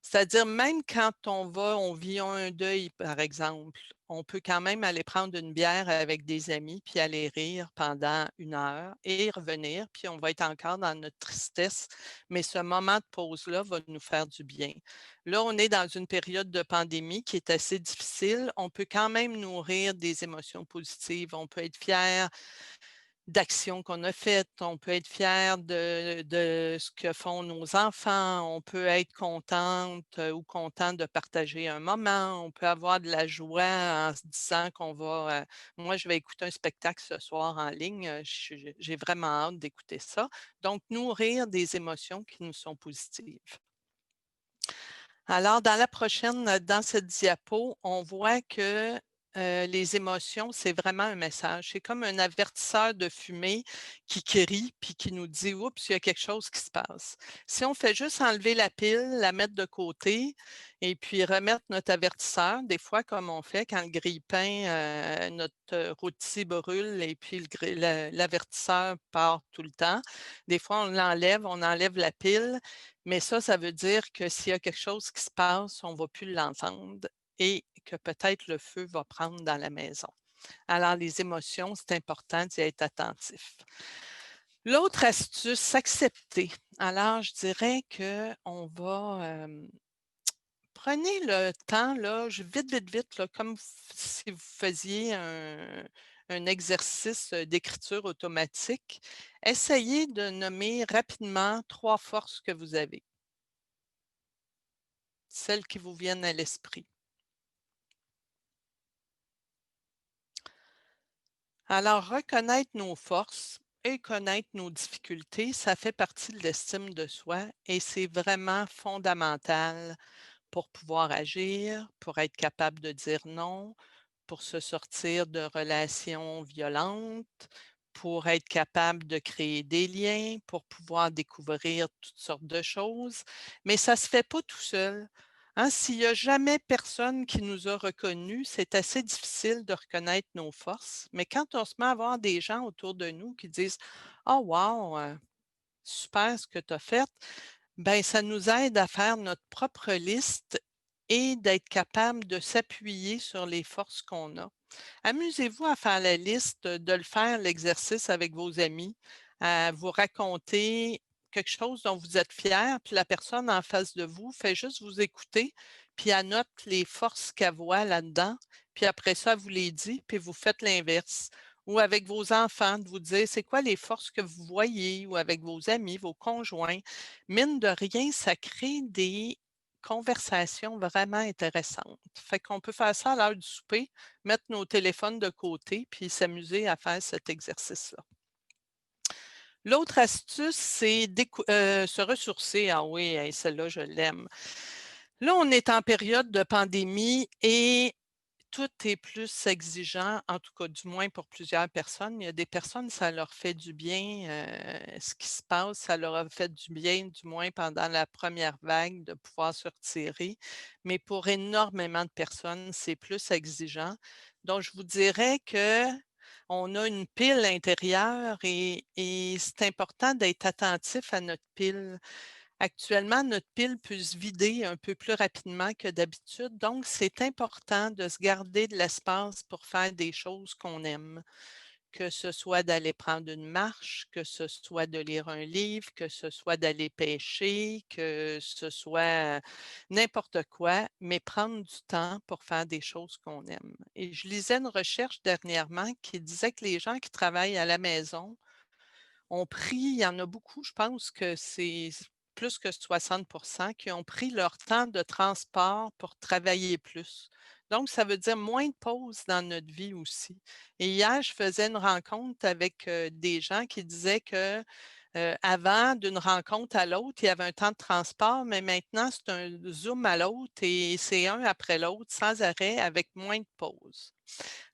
C'est-à-dire, même quand on vit un deuil, par exemple, on peut quand même aller prendre une bière avec des amis, puis aller rire pendant 1 heure et revenir, puis on va être encore dans notre tristesse, mais ce moment de pause-là va nous faire du bien. Là, on est dans une période de pandémie qui est assez difficile. On peut quand même nourrir des émotions positives. On peut être fier d'actions qu'on a faites, on peut être fier de ce que font nos enfants, on peut être contente ou content de partager un moment, on peut avoir de la joie en se disant qu'on va, moi je vais écouter un spectacle ce soir en ligne, j'ai vraiment hâte d'écouter ça. Donc, nourrir des émotions qui nous sont positives. Alors, dans cette diapo, on voit que les émotions, c'est vraiment un message. C'est comme un avertisseur de fumée qui crie puis qui nous dit oups, il y a quelque chose qui se passe. Si on fait juste enlever la pile, la mettre de côté et puis remettre notre avertisseur, des fois, comme on fait quand le grille-pain, notre rôti brûle et puis l'avertisseur part tout le temps. Des fois, on enlève la pile, mais ça veut dire que s'il y a quelque chose qui se passe, on ne va plus l'entendre et que peut-être le feu va prendre dans la maison. Alors, les émotions, c'est important d'y être attentif. L'autre astuce, s'accepter. Alors, je dirais qu'on va... prenez le temps, là, vite, là, comme si vous faisiez un exercice d'écriture automatique. Essayez de nommer rapidement 3 forces que vous avez. Celles qui vous viennent à l'esprit. Alors, reconnaître nos forces et connaître nos difficultés, ça fait partie de l'estime de soi et c'est vraiment fondamental pour pouvoir agir, pour être capable de dire non, pour se sortir de relations violentes, pour être capable de créer des liens, pour pouvoir découvrir toutes sortes de choses. Mais ça ne se fait pas tout seul. Hein, s'il n'y a jamais personne qui nous a reconnus, c'est assez difficile de reconnaître nos forces. Mais quand on se met à voir des gens autour de nous qui disent oh, wow, super ce que tu as fait, ben, ça nous aide à faire notre propre liste et d'être capable de s'appuyer sur les forces qu'on a. Amusez-vous à faire la liste, de le faire, l'exercice avec vos amis, à vous raconter quelque chose dont vous êtes fier, puis la personne en face de vous fait juste vous écouter, puis elle note les forces qu'elle voit là-dedans, puis après ça, elle vous les dit, puis vous faites l'inverse. Ou avec vos enfants, de vous dire c'est quoi les forces que vous voyez, ou avec vos amis, vos conjoints. Mine de rien, ça crée des conversations vraiment intéressantes. Fait qu'on peut faire ça à l'heure du souper, mettre nos téléphones de côté, puis s'amuser à faire cet exercice-là. L'autre astuce, c'est se ressourcer. Ah oui, celle-là, je l'aime. Là, on est en période de pandémie et tout est plus exigeant, en tout cas du moins pour plusieurs personnes. Il y a des personnes, ça leur fait du bien, ce qui se passe, ça leur a fait du bien, du moins pendant la première vague, de pouvoir se retirer. Mais pour énormément de personnes, c'est plus exigeant. Donc, je vous dirais qu'on a une pile intérieure et c'est important d'être attentif à notre pile. Actuellement, notre pile peut se vider un peu plus rapidement que d'habitude, donc c'est important de se garder de l'espace pour faire des choses qu'on aime, que ce soit d'aller prendre une marche, que ce soit de lire un livre, que ce soit d'aller pêcher, que ce soit n'importe quoi, mais prendre du temps pour faire des choses qu'on aime. Et je lisais une recherche dernièrement qui disait que les gens qui travaillent à la maison ont pris, il y en a beaucoup, je pense que c'est plus que 60 qui ont pris leur temps de transport pour travailler plus. Donc, ça veut dire moins de pauses dans notre vie aussi. Et hier, je faisais une rencontre avec des gens qui disaient que avant, d'une rencontre à l'autre, il y avait un temps de transport, mais maintenant, c'est un zoom à l'autre et c'est un après l'autre, sans arrêt, avec moins de pauses.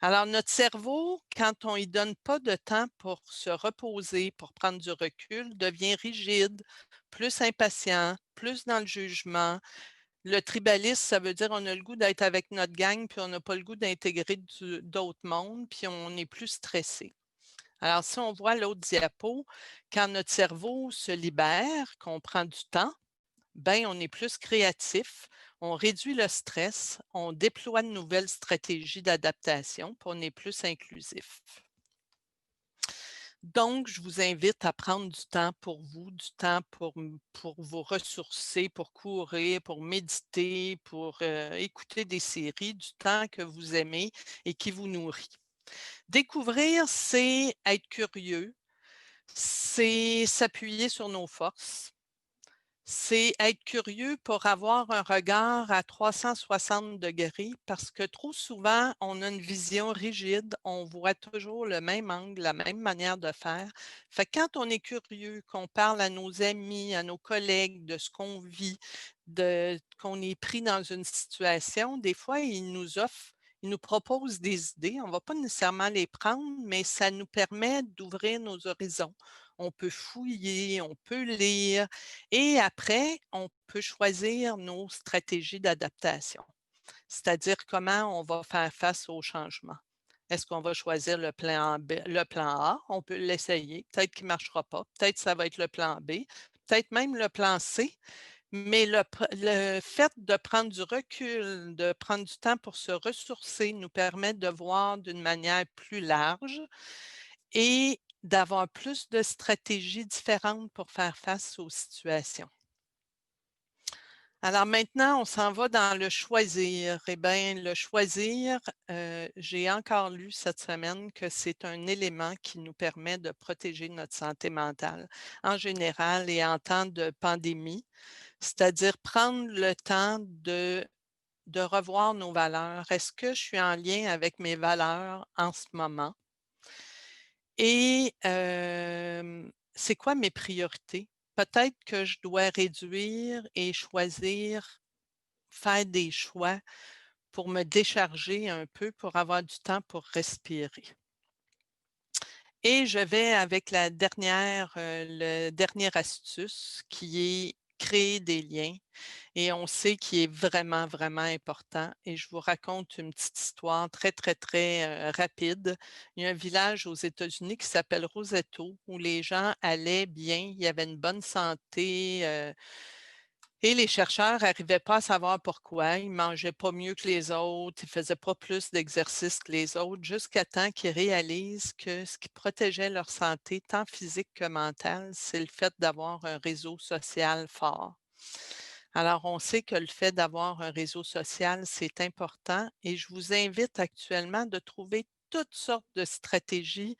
Alors, notre cerveau, quand on ne lui donne pas de temps pour se reposer, pour prendre du recul, devient rigide, plus impatient, plus dans le jugement. Le tribalisme, ça veut dire on a le goût d'être avec notre gang, puis on n'a pas le goût d'intégrer d'autres mondes, puis on est plus stressé. Alors, si on voit l'autre diapo, quand notre cerveau se libère, qu'on prend du temps, ben, on est plus créatif, on réduit le stress, on déploie de nouvelles stratégies d'adaptation, puis on est plus inclusif. Donc, je vous invite à prendre du temps pour vous, du temps pour vous ressourcer, pour courir, pour méditer, pour écouter des séries, du temps que vous aimez et qui vous nourrit. Découvrir, c'est être curieux, c'est s'appuyer sur nos forces. C'est être curieux pour avoir un regard à 360 degrés parce que trop souvent, on a une vision rigide, on voit toujours le même angle, la même manière de faire. Fait que quand on est curieux, qu'on parle à nos amis, à nos collègues de ce qu'on vit, qu'on est pris dans une situation, des fois, ils nous proposent des idées. On ne va pas nécessairement les prendre, mais ça nous permet d'ouvrir nos horizons. On peut fouiller, on peut lire, et après, on peut choisir nos stratégies d'adaptation, c'est-à-dire comment on va faire face au changement. Est-ce qu'on va choisir le plan B, le plan A? On peut l'essayer. Peut-être qu'il ne marchera pas. Peut-être que ça va être le plan B. Peut-être même le plan C. Mais le fait de prendre du recul, de prendre du temps pour se ressourcer, nous permet de voir d'une manière plus large et d'avoir plus de stratégies différentes pour faire face aux situations. Alors maintenant, on s'en va dans le choisir. Eh bien, le choisir, j'ai encore lu cette semaine que c'est un élément qui nous permet de protéger notre santé mentale en général et en temps de pandémie, c'est-à-dire prendre le temps de revoir nos valeurs. Est-ce que je suis en lien avec mes valeurs en ce moment? Et c'est quoi mes priorités? Peut-être que je dois réduire et choisir, faire des choix pour me décharger un peu, pour avoir du temps pour respirer. Et je vais avec le dernière astuce qui est créer des liens. Et on sait qu'il est vraiment, vraiment important. Et je vous raconte une petite histoire très, très, très rapide. Il y a un village aux États-Unis qui s'appelle Roseto, où les gens allaient bien, il y avait une bonne santé. Et les chercheurs n'arrivaient pas à savoir pourquoi. Ils ne mangeaient pas mieux que les autres, ils ne faisaient pas plus d'exercice que les autres, jusqu'à temps qu'ils réalisent que ce qui protégeait leur santé, tant physique que mentale, c'est le fait d'avoir un réseau social fort. Alors, on sait que le fait d'avoir un réseau social, c'est important et je vous invite actuellement de trouver toutes sortes de stratégies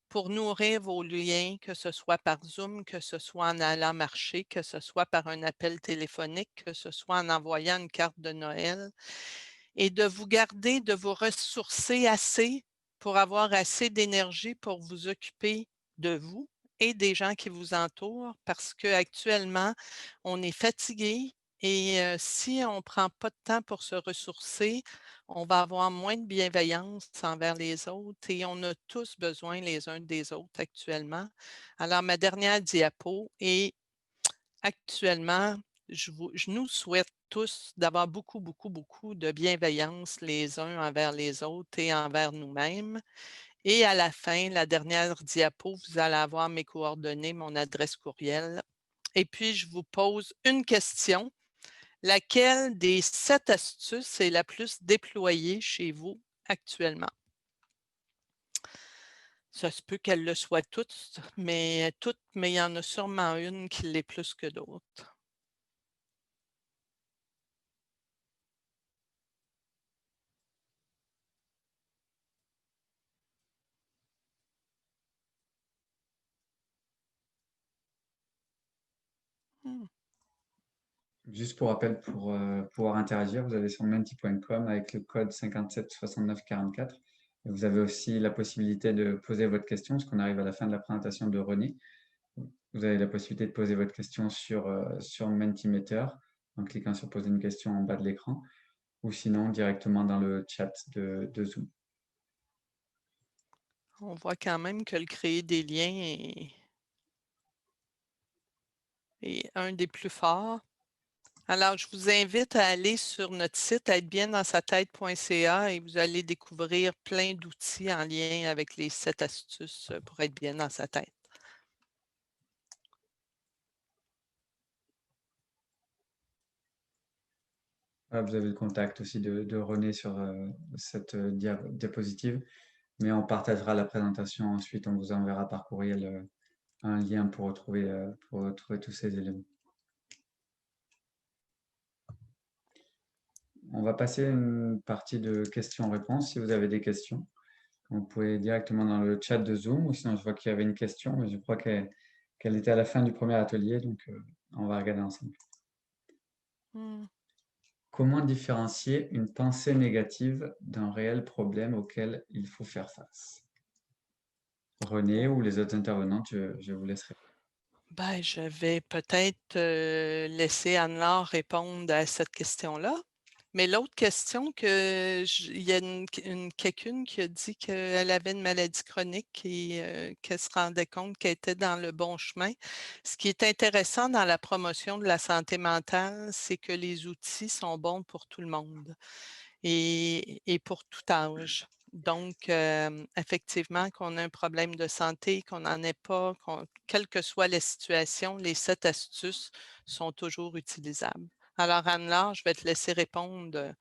pour nourrir vos liens, que ce soit par Zoom, que ce soit en allant marcher, que ce soit par un appel téléphonique, que ce soit en envoyant une carte de Noël, et de vous garder, de vous ressourcer assez pour avoir assez d'énergie pour vous occuper de vous et des gens qui vous entourent, parce qu'actuellement, on est fatigué, Et si on ne prend pas de temps pour se ressourcer, on va avoir moins de bienveillance envers les autres et on a tous besoin les uns des autres actuellement. Alors, ma dernière diapo est actuellement, je nous souhaite tous d'avoir beaucoup, beaucoup, beaucoup de bienveillance les uns envers les autres et envers nous-mêmes. Et à la fin, la dernière diapo, vous allez avoir mes coordonnées, mon adresse courriel. Et puis, je vous pose une question. Laquelle des 7 astuces est la plus déployée chez vous actuellement? Ça se peut qu'elles le soient toutes, mais il y en a sûrement une qui l'est plus que d'autres. Hmm. Juste pour rappel, pour pouvoir interagir, vous allez sur menti.com avec le code 57 69 44. Et vous avez aussi la possibilité de poser votre question, parce qu'on arrive à la fin de la présentation de René. Vous avez la possibilité de poser votre question sur Mentimeter en cliquant sur poser une question en bas de l'écran, ou sinon directement dans le chat de Zoom. On voit quand même que le créer des liens est un des plus forts. Alors, je vous invite à aller sur notre site êtrebiendansatête.ca et vous allez découvrir plein d'outils en lien avec les 7 astuces pour être bien dans sa tête. Vous avez le contact aussi de René sur cette diapositive, mais on partagera la présentation ensuite, on vous enverra par courriel un lien pour retrouver tous ces éléments. On va passer une partie de questions-réponses. Si vous avez des questions, vous pouvez directement dans le chat de Zoom, ou sinon je vois qu'il y avait une question, mais je crois qu'elle était à la fin du premier atelier, donc on va regarder ensemble. Comment différencier une pensée négative d'un réel problème auquel il faut faire face? René ou les autres intervenantes, je vous laisserai. Ben, je vais peut-être laisser Anne-Laure répondre à cette question-là. Mais l'autre question il y a quelqu'une qui a dit qu'elle avait une maladie chronique et qu'elle se rendait compte qu'elle était dans le bon chemin. Ce qui est intéressant dans la promotion de la santé mentale, c'est que les outils sont bons pour tout le monde et pour tout âge. Donc, effectivement, qu'on ait un problème de santé, qu'on n'en ait pas, quelle que soit la situation, les 7 astuces sont toujours utilisables. Alors, Anne-Laure, je vais te laisser répondre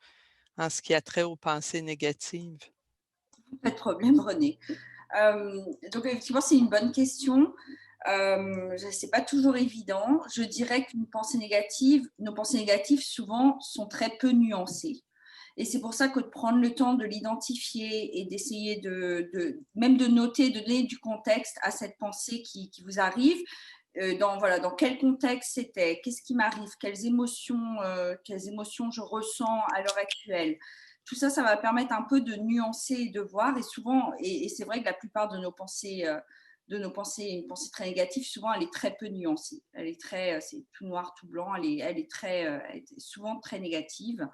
en ce qui a trait aux pensées négatives. Pas de problème, René. Donc, effectivement, c'est une bonne question. Ce n'est pas toujours évident. Je dirais que nos pensées négatives, souvent, sont très peu nuancées. Et c'est pour ça que de prendre le temps de l'identifier et d'essayer même de noter, de donner du contexte à cette pensée qui vous arrive, dans quel contexte c'était, qu'est-ce qui m'arrive, quelles émotions je ressens à l'heure actuelle. Tout ça, ça va permettre un peu de nuancer et de voir. Et souvent, et c'est vrai que la plupart de nos pensées, une pensée très négative, souvent, elle est très peu nuancée. C'est tout noir, tout blanc. Elle est souvent très négative.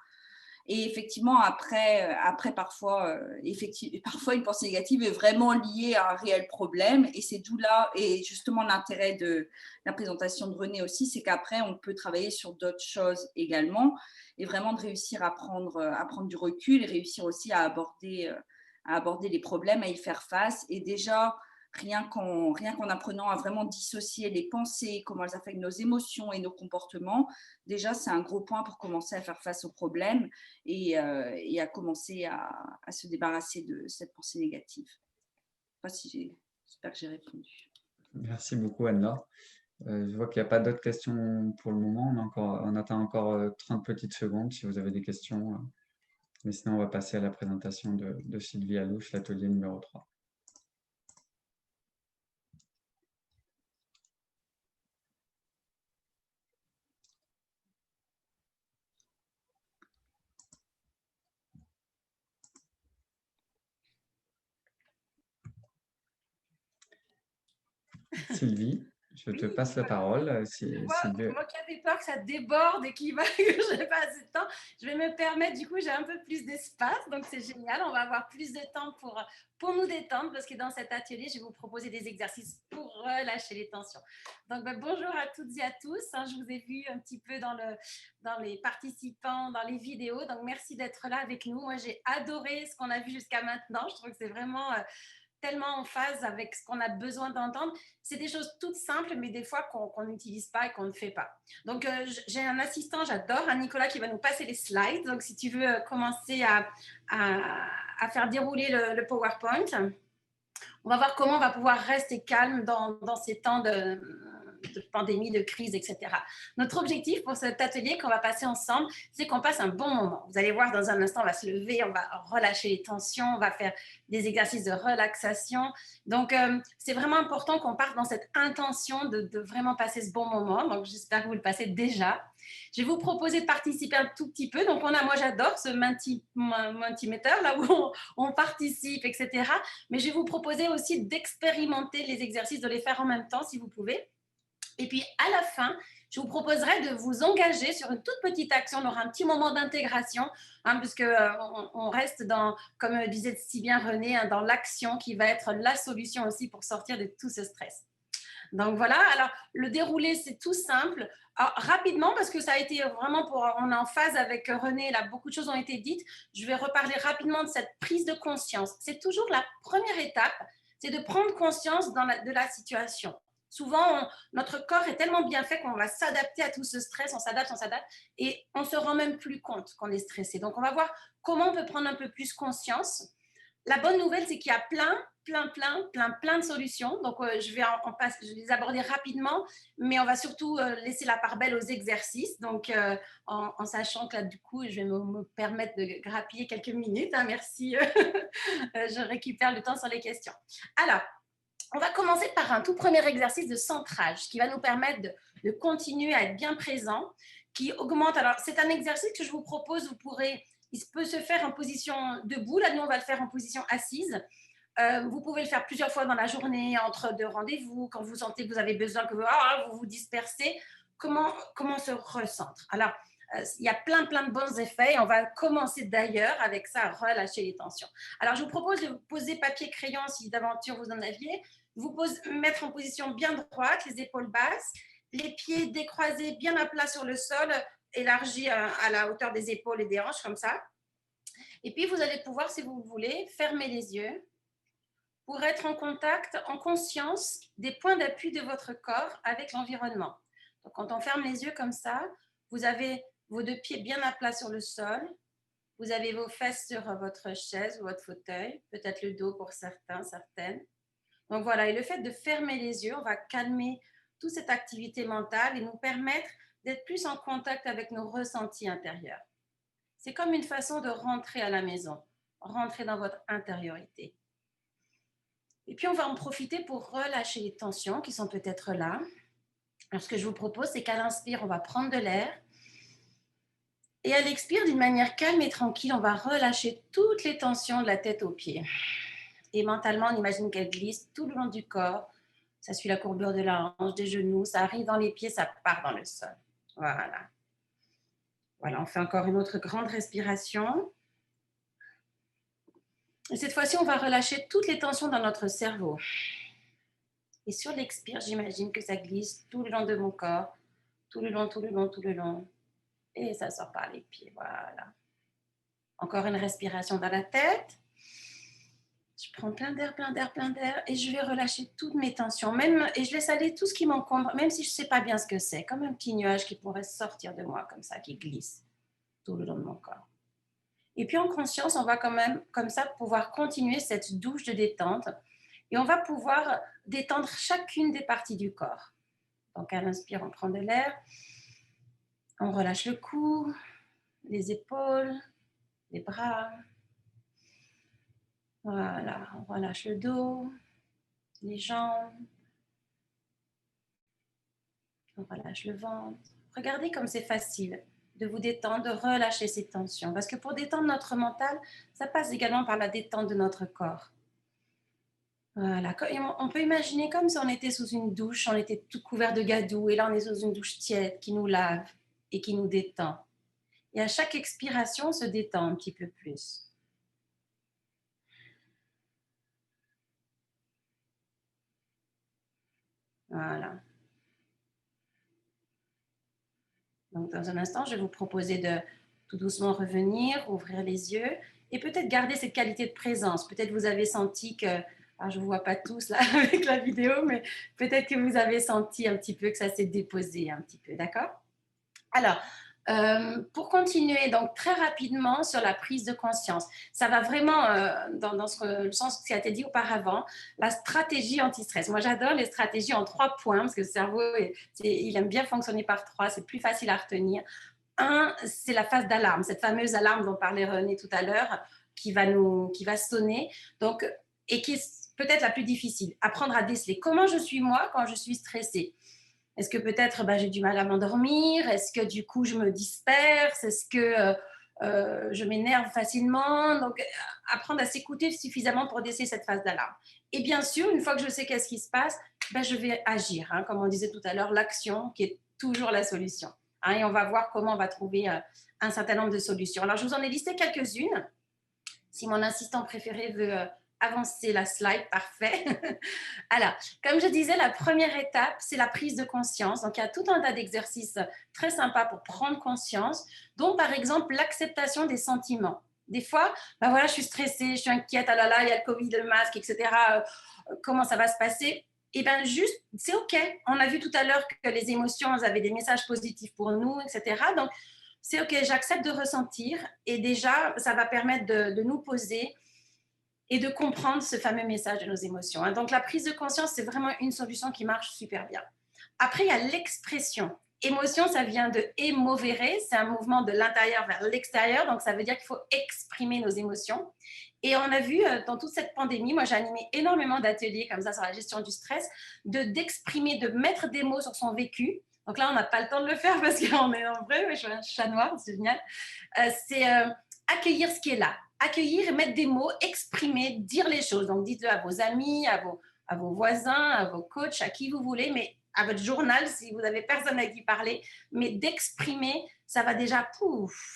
Et effectivement, après parfois une pensée négative est vraiment liée à un réel problème. Et c'est d'où là, et justement l'intérêt de la présentation de René aussi, c'est qu'après, on peut travailler sur d'autres choses également et vraiment de réussir à prendre du recul et réussir aussi à aborder les problèmes, à y faire face. Et déjà, rien qu'en apprenant à vraiment dissocier les pensées, comment elles affectent nos émotions et nos comportements, déjà, c'est un gros point pour commencer à faire face aux problèmes et à commencer à se débarrasser de cette pensée négative. J'espère que j'ai répondu. Merci beaucoup, Anne-Laure. Je vois qu'il n'y a pas d'autres questions pour le moment. On attend encore 30 petites secondes si vous avez des questions. Mais sinon, on va passer à la présentation de Sylvie Alouche, l'atelier numéro 3. Sylvie, je te Oui, passe la parole. moi qui avais peur que ça déborde et que je n'ai pas assez de temps, je vais me permettre, du coup, j'ai un peu plus d'espace, donc c'est génial. On va avoir plus de temps pour nous détendre, parce que dans cet atelier, je vais vous proposer des exercices pour relâcher les tensions. Donc, bonjour à toutes et à tous. Je vous ai vu un petit peu dans les participants, dans les vidéos. Donc, merci d'être là avec nous. Moi, j'ai adoré ce qu'on a vu jusqu'à maintenant. Je trouve que c'est vraiment tellement en phase avec ce qu'on a besoin d'entendre. C'est des choses toutes simples, mais des fois qu'on n'utilise pas et qu'on ne fait pas. Donc, j'ai un assistant, j'adore, un Nicolas, qui va nous passer les slides. Donc, si tu veux commencer à faire dérouler le PowerPoint, on va voir comment on va pouvoir rester calme dans ces temps de pandémie, de crise, etc. Notre objectif pour cet atelier qu'on va passer ensemble, c'est qu'on passe un bon moment. Vous allez voir, dans un instant, on va se lever, on va relâcher les tensions, on va faire des exercices de relaxation. Donc, c'est vraiment important qu'on parte dans cette intention de vraiment passer ce bon moment. Donc, j'espère que vous le passez déjà. Je vais vous proposer de participer un tout petit peu. Donc, moi, j'adore ce Mentimeter, là où on participe, etc. Mais je vais vous proposer aussi d'expérimenter les exercices, de les faire en même temps, si vous pouvez. Et puis, à la fin, je vous proposerai de vous engager sur une toute petite action. On aura un petit moment d'intégration, puisque on reste dans, comme disait si bien René, dans l'action qui va être la solution aussi pour sortir de tout ce stress. Donc voilà, alors le déroulé, c'est tout simple. Alors, rapidement, parce que ça a été vraiment on est en phase avec René, là, beaucoup de choses ont été dites. Je vais reparler rapidement de cette prise de conscience. C'est toujours la première étape, c'est de prendre conscience de la situation. Souvent, notre corps est tellement bien fait qu'on va s'adapter à tout ce stress, on s'adapte, et on ne se rend même plus compte qu'on est stressé. Donc, on va voir comment on peut prendre un peu plus conscience. La bonne nouvelle, c'est qu'il y a plein de solutions. Donc, je vais les aborder rapidement, mais on va surtout laisser la part belle aux exercices. Donc, en sachant que là, du coup, je vais me permettre de grappiller quelques minutes. Merci. Je récupère le temps sur les questions. Alors, on va commencer par un tout premier exercice de centrage qui va nous permettre de continuer à être bien présent, qui augmente. Alors, c'est un exercice que je vous propose. Il peut se faire en position debout. Là, nous, on va le faire en position assise. Vous pouvez le faire plusieurs fois dans la journée, entre deux rendez-vous, quand vous sentez que vous avez besoin, que vous vous dispersez. Comment on se recentre? Alors, il y a plein de bons effets. On va commencer d'ailleurs avec ça, à relâcher les tensions. Alors, je vous propose de vous poser papier-crayon si d'aventure vous en aviez. Mettre en position bien droite, les épaules basses, les pieds décroisés bien à plat sur le sol, élargis à la hauteur des épaules et des hanches, comme ça. Et puis, vous allez pouvoir, si vous voulez, fermer les yeux pour être en contact, en conscience des points d'appui de votre corps avec l'environnement. Donc, quand on ferme les yeux comme ça, vous avez vos deux pieds bien à plat sur le sol, vous avez vos fesses sur votre chaise ou votre fauteuil, peut-être le dos pour certains, certaines. Donc voilà, et le fait de fermer les yeux, on va calmer toute cette activité mentale et nous permettre d'être plus en contact avec nos ressentis intérieurs. C'est comme une façon de rentrer à la maison, rentrer dans votre intériorité. Et puis, on va en profiter pour relâcher les tensions qui sont peut-être là. Alors, ce que je vous propose, c'est qu'à l'inspire, on va prendre de l'air. Et à l'expire, d'une manière calme et tranquille, on va relâcher toutes les tensions de la tête aux pieds. Et mentalement, on imagine qu'elles glissent tout le long du corps. Ça suit la courbure de la hanche, des genoux, ça arrive dans les pieds, ça part dans le sol. Voilà. Voilà, on fait encore une autre grande respiration. Et cette fois-ci, on va relâcher toutes les tensions dans notre cerveau. Et sur l'expire, j'imagine que ça glisse tout le long de mon corps, tout le long. Et ça sort par les pieds, voilà. Encore une respiration dans la tête. Je prends plein d'air et je vais relâcher toutes mes tensions. Et je laisse aller tout ce qui m'encombre, même si je ne sais pas bien ce que c'est, comme un petit nuage qui pourrait sortir de moi comme ça, qui glisse tout le long de mon corps. Et puis en conscience, on va quand même comme ça pouvoir continuer cette douche de détente et on va pouvoir détendre chacune des parties du corps. Donc à l'inspire, on prend de l'air, on relâche le cou, les épaules, les bras. Voilà, on relâche le dos, les jambes, on relâche le ventre. Regardez comme c'est facile de vous détendre, de relâcher ces tensions. Parce que pour détendre notre mental, ça passe également par la détente de notre corps. Voilà. On peut imaginer comme si on était sous une douche, on était tout couvert de gadou et là on est sous une douche tiède qui nous lave et qui nous détend. Et à chaque expiration, on se détend un petit peu plus. Voilà. Donc, dans un instant, je vais vous proposer de tout doucement revenir, ouvrir les yeux et peut-être garder cette qualité de présence. Peut-être vous avez senti que, alors je ne vous vois pas tous là avec la vidéo, mais peut-être que vous avez senti un petit peu que ça s'est déposé un petit peu, d'accord? Alors, pour continuer, donc très rapidement sur la prise de conscience, ça va vraiment dans le sens qui a été dit auparavant, la stratégie anti-stress. Moi, j'adore les stratégies en 3 points parce que le cerveau, il aime bien fonctionner par 3, c'est plus facile à retenir. Un, c'est la phase d'alarme, cette fameuse alarme dont parlait René tout à l'heure, qui va sonner, donc, et qui est peut-être la plus difficile. Apprendre à déceler comment je suis moi quand je suis stressée. Est-ce que peut-être j'ai du mal à m'endormir? Est-ce que du coup je me disperse? Est-ce que je m'énerve facilement? Donc apprendre à s'écouter suffisamment pour déceler cette phase d'alarme. Et bien sûr, une fois que je sais qu'est-ce qui se passe, je vais agir. Hein, comme on disait tout à l'heure, l'action qui est toujours la solution. Hein, et on va voir comment on va trouver un certain nombre de solutions. Alors je vous en ai listé quelques-unes. Si mon assistant préféré veut avancer la slide, parfait. Alors, comme je disais, la première étape, c'est la prise de conscience. Donc, il y a tout un tas d'exercices très sympas pour prendre conscience. Donc, par exemple, l'acceptation des sentiments. Des fois, voilà, je suis stressée, je suis inquiète, ah là là, il y a le Covid, le masque, etc. Comment ça va se passer? Eh bien, juste, c'est OK. On a vu tout à l'heure que les émotions, elles avaient des messages positifs pour nous, etc. Donc, c'est OK, j'accepte de ressentir. Et déjà, ça va permettre de nous poser et de comprendre ce fameux message de nos émotions. Hein. Donc, la prise de conscience, c'est vraiment une solution qui marche super bien. Après, il y a l'expression. Émotion, ça vient de émovere, c'est un mouvement de l'intérieur vers l'extérieur, donc ça veut dire qu'il faut exprimer nos émotions. Et on a vu dans toute cette pandémie, moi j'ai animé énormément d'ateliers comme ça sur la gestion du stress, d'exprimer, de mettre des mots sur son vécu. Donc là, on n'a pas le temps de le faire parce qu'on est en vrai, je suis un chat noir, c'est génial. C'est accueillir ce qui est là, accueillir, mettre des mots, exprimer, dire les choses. Donc dites-le à vos amis, à vos voisins, à vos coachs, à qui vous voulez, mais à votre journal si vous n'avez personne à qui parler. Mais d'exprimer, ça va déjà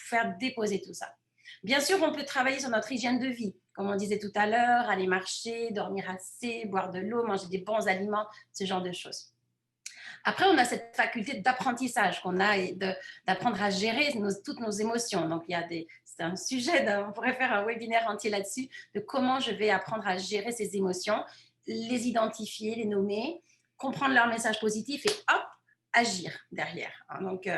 faire déposer tout ça. Bien sûr, on peut travailler sur notre hygiène de vie, comme on disait tout à l'heure, aller marcher, dormir assez, boire de l'eau, manger des bons aliments, ce genre de choses. Après, on a cette faculté d'apprentissage qu'on a et d'apprendre à gérer toutes nos émotions. Donc, c'est un sujet, on pourrait faire un webinaire entier là-dessus, de comment je vais apprendre à gérer ces émotions, les identifier, les nommer, comprendre leurs messages positifs et hop, agir derrière. Donc,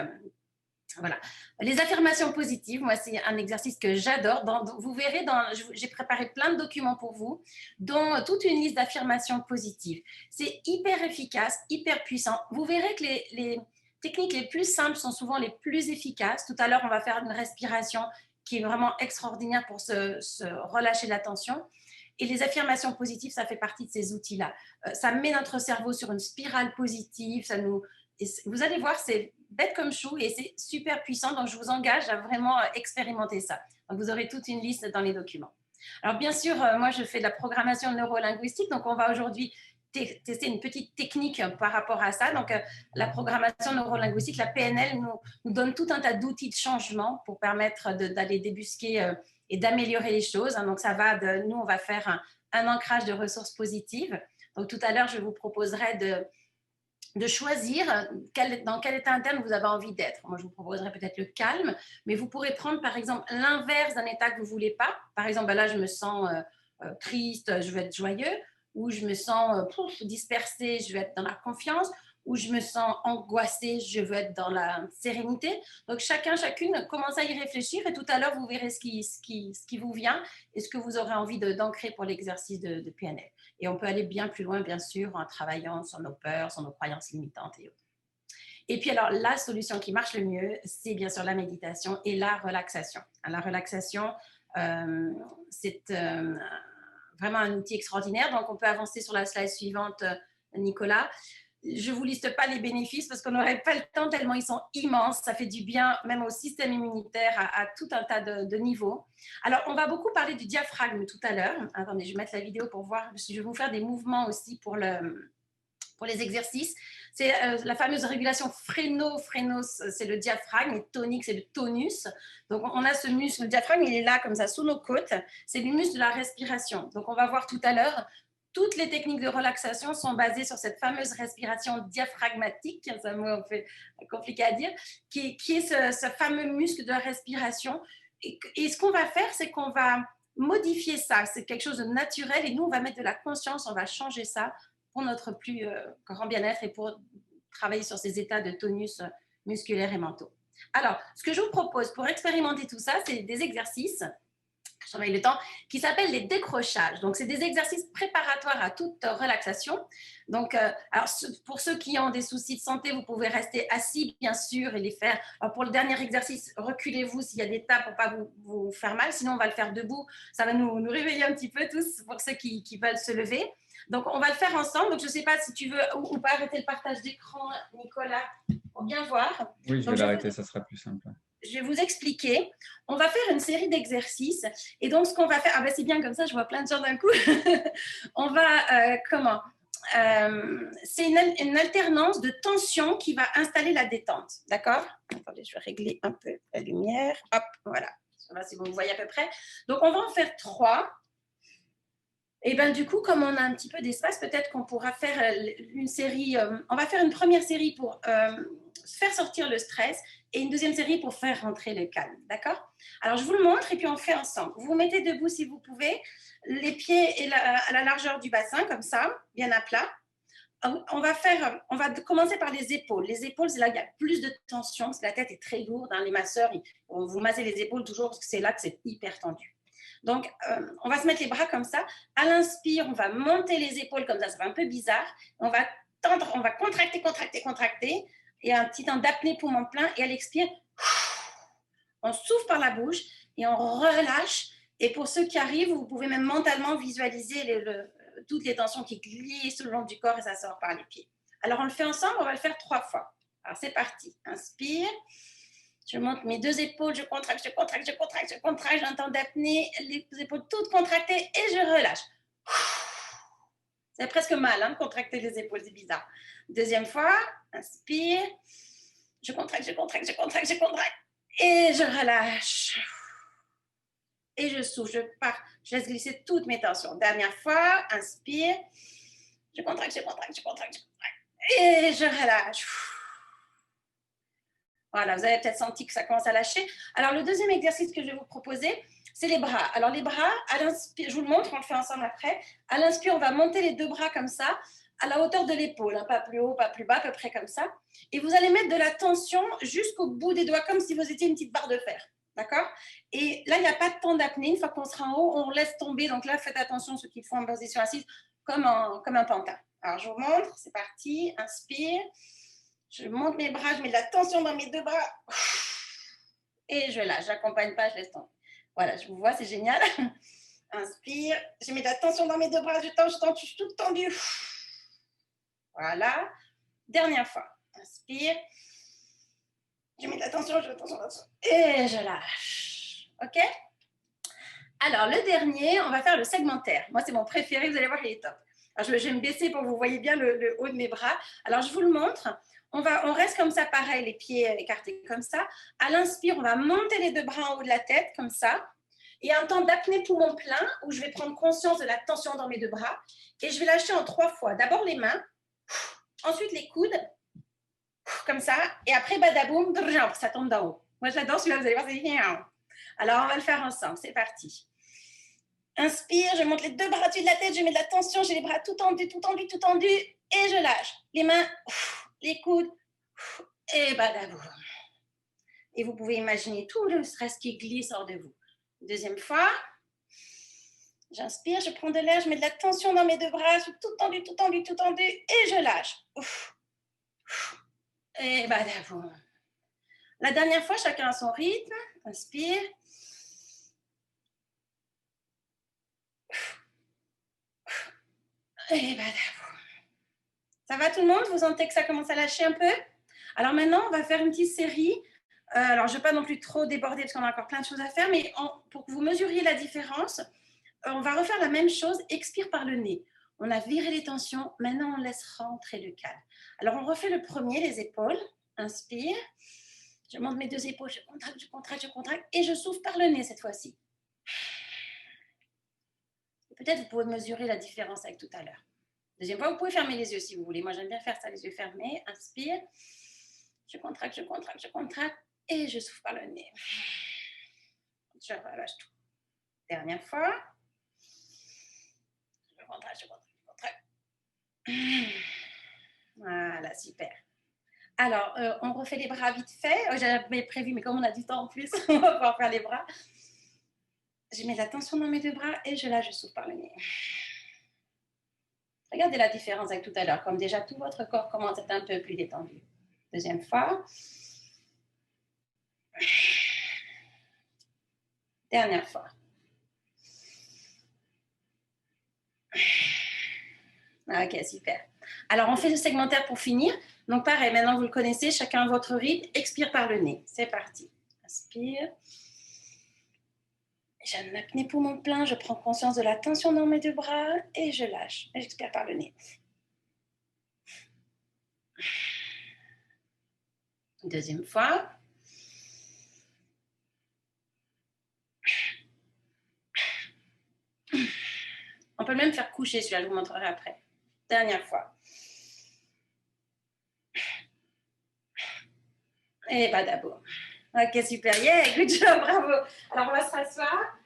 voilà. Les affirmations positives, moi, c'est un exercice que j'adore. Vous verrez, j'ai préparé plein de documents pour vous, dont toute une liste d'affirmations positives. C'est hyper efficace, hyper puissant. Vous verrez que les techniques les plus simples sont souvent les plus efficaces. Tout à l'heure, on va faire une respiration qui est vraiment extraordinaire pour se relâcher la tension. Et les affirmations positives, ça fait partie de ces outils-là. Ça met notre cerveau sur une spirale positive, vous allez voir, c'est bête comme chou et c'est super puissant. Donc, je vous engage à vraiment expérimenter ça. Donc, vous aurez toute une liste dans les documents. Alors, bien sûr, moi, je fais de la programmation neurolinguistique. Donc, on va aujourd'hui tester une petite technique par rapport à ça. Donc, la programmation neurolinguistique, la PNL, nous donne tout un tas d'outils de changement pour permettre d'aller débusquer et d'améliorer les choses. Donc, nous, on va faire un ancrage de ressources positives. Donc, tout à l'heure, je vous proposerai de choisir dans quel état interne vous avez envie d'être. Moi, je vous proposerais peut-être le calme, mais vous pourrez prendre, par exemple, l'inverse d'un état que vous ne voulez pas. Par exemple, là, je me sens triste, je veux être joyeux, ou je me sens dispersée, je veux être dans la confiance, ou je me sens angoissée, je veux être dans la sérénité. Donc, chacune, commence à y réfléchir et tout à l'heure, vous verrez ce qui vous vient et ce que vous aurez envie d'ancrer pour l'exercice de PNL. Et on peut aller bien plus loin, bien sûr, en travaillant sur nos peurs, sur nos croyances limitantes et autres. Et puis alors, la solution qui marche le mieux, c'est bien sûr la méditation et la relaxation. La relaxation, c'est vraiment un outil extraordinaire. Donc, on peut avancer sur la slide suivante, Nicolas. je ne vous liste pas les bénéfices parce qu'on n'aurait pas le temps tellement ils sont immenses. Ça fait du bien même au système immunitaire à tout un tas de niveaux. Alors, on va beaucoup parler du diaphragme tout à l'heure. Attendez, je vais mettre la vidéo pour voir. Je vais vous faire des mouvements aussi pour les exercices. C'est la fameuse régulation phrénos, c'est le diaphragme, et tonique, c'est le tonus. Donc, on a ce muscle, le diaphragme, il est là comme ça, sous nos côtes. C'est le muscle de la respiration. Donc, on va voir tout à l'heure, toutes les techniques de relaxation sont basées sur cette fameuse respiration diaphragmatique, c'est un mot un peu compliqué à dire, qui est ce fameux muscle de la respiration. Et ce qu'on va faire, c'est qu'on va modifier ça. C'est quelque chose de naturel et nous, on va mettre de la conscience, on va changer ça pour notre plus grand bien-être et pour travailler sur ces états de tonus musculaire et mentaux. Alors, ce que je vous propose pour expérimenter tout ça, c'est des exercices, j'en ai le temps, qui s'appellent les décrochages. Donc, c'est des exercices préparatoires à toute relaxation. Donc, alors, pour ceux qui ont des soucis de santé, vous pouvez rester assis, bien sûr, et les faire. Alors, pour le dernier exercice, reculez-vous s'il y a des tas pour ne pas vous faire mal. Sinon, on va le faire debout. Ça va nous réveiller un petit peu tous, pour ceux qui veulent se lever. Donc, on va le faire ensemble. Donc, je ne sais pas si tu veux ou pas arrêter le partage d'écran, Nicolas, pour bien voir. Oui, je vais l'arrêter, ça sera plus simple. Je vais vous expliquer. On va faire une série d'exercices. Et donc, ce qu'on va faire... Ah ben, c'est bien comme ça, je vois plein de gens d'un coup. On va... c'est une alternance de tension qui va installer la détente. D'accord? Attendez, je vais régler un peu la lumière. Hop, voilà. Je sais pas si vous voyez à peu près. Donc, on va en faire 3. Et bien, du coup, comme on a un petit peu d'espace, peut-être qu'on pourra faire une série. On va faire une première série pour faire sortir le stress et une deuxième série pour faire rentrer le calme. D'accord? Alors, je vous le montre et puis on le fait ensemble. Vous vous mettez debout si vous pouvez, les pieds à la largeur du bassin, comme ça, bien à plat. On va commencer par les épaules. Les épaules, c'est là qu'il y a plus de tension parce que la tête est très lourde. Hein. Les masseurs, vous massez les épaules toujours parce que c'est là que c'est hyper tendu. Donc, on va se mettre les bras comme ça. À l'inspire, on va monter les épaules comme ça. Ça fait un peu bizarre. On va tendre, on va contracter. Et un petit temps d'apnée poumon plein. Et à l'expire, on souffle par la bouche et on relâche. Et pour ceux qui arrivent, vous pouvez même mentalement visualiser toutes les tensions qui glissent le long du corps et ça sort par les pieds. Alors, on le fait ensemble. On va le faire 3 fois. Alors, c'est parti. Inspire. Je monte mes 2 épaules, je contracte, j'ai un temps d'apnée, les épaules toutes contractées et je relâche. C'est presque mal, hein, contracter les épaules, c'est bizarre. Deuxième fois, inspire, je contracte et je relâche. Et je souffle, je laisse glisser toutes mes tensions. Dernière fois, inspire, je contracte et je relâche. Voilà, vous avez peut-être senti que ça commence à lâcher. Alors, le deuxième exercice que je vais vous proposer, c'est les bras. Alors, les bras, à l'inspire, je vous le montre, on le fait ensemble après. À l'inspire, on va monter les 2 bras comme ça, à la hauteur de l'épaule, hein, pas plus haut, pas plus bas, à peu près comme ça. Et vous allez mettre de la tension jusqu'au bout des doigts, comme si vous étiez une petite barre de fer. D'accord? Et là, il n'y a pas de temps d'apnée. Une fois qu'on sera en haut, on laisse tomber. Donc là, faites attention, ceux qui font en position assise, comme un pantin. Alors, je vous montre, c'est parti. Inspire. Je monte mes bras, je mets de la tension dans mes 2 bras. Et je lâche, j'accompagne pas, je laisse tomber. Voilà, je vous vois, c'est génial. Inspire, je mets de la tension dans mes 2 bras, je suis toute tendue. Voilà. Dernière fois. Inspire. Je mets de la tension, et je lâche. OK? Alors, le dernier, on va faire le segmentaire. Moi, c'est mon préféré, vous allez voir, il est top. Alors, je vais me baisser pour que vous voyez bien le haut de mes bras. Alors, je vous le montre. On reste comme ça, pareil, les pieds écartés comme ça. À l'inspire, on va monter les 2 bras en haut de la tête, comme ça. Et un temps d'apnée poumon plein, où je vais prendre conscience de la tension dans mes 2 bras. Et je vais lâcher en 3 fois. D'abord les mains, ensuite les coudes, comme ça. Et après, badaboum, ça tombe d'en haut. Moi, j'adore celui-là, vous allez voir, c'est bien. Alors, on va le faire ensemble. C'est parti. Inspire, je monte les 2 bras au-dessus de la tête, je mets de la tension, j'ai les bras tout tendus, et je lâche. Les mains, les coudes, et badaboum. Et vous pouvez imaginer tout le stress qui glisse hors de vous. Deuxième fois, j'inspire, je prends de l'air, je mets de la tension dans mes 2 bras, je suis tout tendu, et je lâche. Et badaboum. La dernière fois, chacun à son rythme. Inspire. Et badaboum. Ça va tout le monde? Vous sentez que ça commence à lâcher un peu? Alors maintenant, on va faire une petite série. Alors, je ne vais pas non plus trop déborder parce qu'on a encore plein de choses à faire, mais pour que vous mesuriez la différence, on va refaire la même chose, expire par le nez. On a viré les tensions, maintenant on laisse rentrer le calme. Alors, on refait le premier, les épaules. Inspire. Je monte mes 2 épaules, je contracte, je contracte, je contracte et je souffle par le nez cette fois-ci. Peut-être vous pouvez mesurer la différence avec tout à l'heure. Deuxième fois, vous pouvez fermer les yeux si vous voulez. Moi, j'aime bien faire ça, les yeux fermés. Inspire. Je contracte, je contracte, je contracte et je souffle par le nez. Je relâche tout. Dernière fois. Je contracte, je contracte, je contracte. Voilà, super. Alors, on refait les bras vite fait. J'avais prévu, mais comme on a du temps en plus, on va pouvoir faire les bras. Je mets la tension dans mes 2 bras et je lâche, je souffle par le nez. Regardez la différence avec tout à l'heure, comme déjà tout votre corps commence à être un peu plus détendu. Deuxième fois. Dernière fois. Ok, super. Alors, on fait le segmentaire pour finir. Donc, pareil, maintenant vous le connaissez, chacun à votre rythme. Expire par le nez. C'est parti. Inspire. J'ai un apnée poumon plein. Je prends conscience de la tension dans mes 2 bras et je lâche. Et j'expire par le nez. Deuxième fois. On peut même faire coucher, celui-là, je vous montrerai après. Dernière fois. Et badabo. Ok, super. Yeah, good job, bravo. Alors, on va se rasseoir.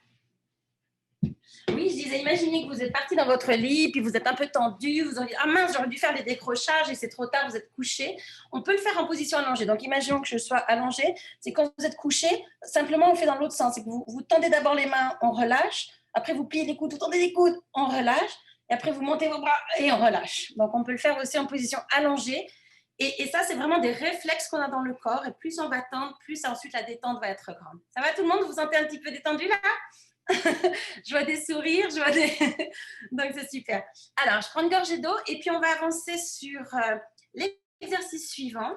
Oui, je disais, imaginez que vous êtes parti dans votre lit, puis vous êtes un peu tendu, vous auriez dit, ah mince, j'aurais dû faire les décrochages et c'est trop tard, vous êtes couché. On peut le faire en position allongée. Donc, imaginons que je sois allongée. C'est quand vous êtes couché, simplement, on fait dans l'autre sens. C'est que vous tendez d'abord les mains, on relâche. Après, vous pliez les coudes, vous tendez les coudes, on relâche. Et après, vous montez vos bras et on relâche. Donc, on peut le faire aussi en position allongée. Et ça, c'est vraiment des réflexes qu'on a dans le corps. Et plus on va tendre, plus ensuite la détente va être grande. Ça va tout le monde? Vous vous sentez un petit peu détendu là? Je vois des sourires, je vois des... Donc, c'est super. Alors, je prends une gorgée d'eau et puis on va avancer sur l'exercice suivant,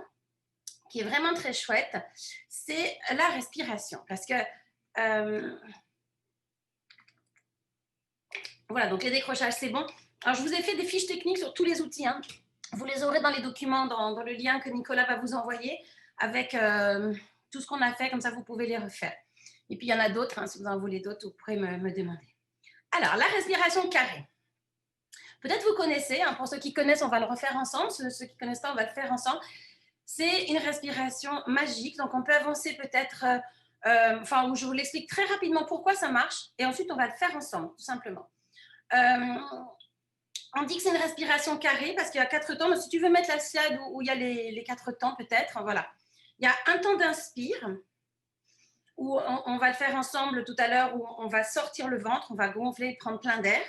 qui est vraiment très chouette. C'est la respiration. Parce que... Voilà, donc les décrochages, c'est bon. Alors, je vous ai fait des fiches techniques sur tous les outils. Hein. Vous les aurez dans les documents, dans le lien que Nicolas va vous envoyer, avec tout ce qu'on a fait, comme ça, vous pouvez les refaire. Et puis, il y en a d'autres, hein, si vous en voulez d'autres, vous pourrez me demander. Alors, la respiration carrée. Peut-être vous connaissez, hein, pour ceux qui connaissent, on va le refaire ensemble. Ceux qui ne connaissent pas, on va le faire ensemble. C'est une respiration magique. Donc, on peut avancer peut-être, où je vous l'explique très rapidement pourquoi ça marche. Et ensuite, on va le faire ensemble, tout simplement. On dit que c'est une respiration carrée parce qu'il y a 4 temps. Donc, si tu veux mettre la slide où il y a les 4 temps, peut-être, voilà. Il y a un temps d'inspire, où on va le faire ensemble tout à l'heure, où on va sortir le ventre, on va gonfler, prendre plein d'air.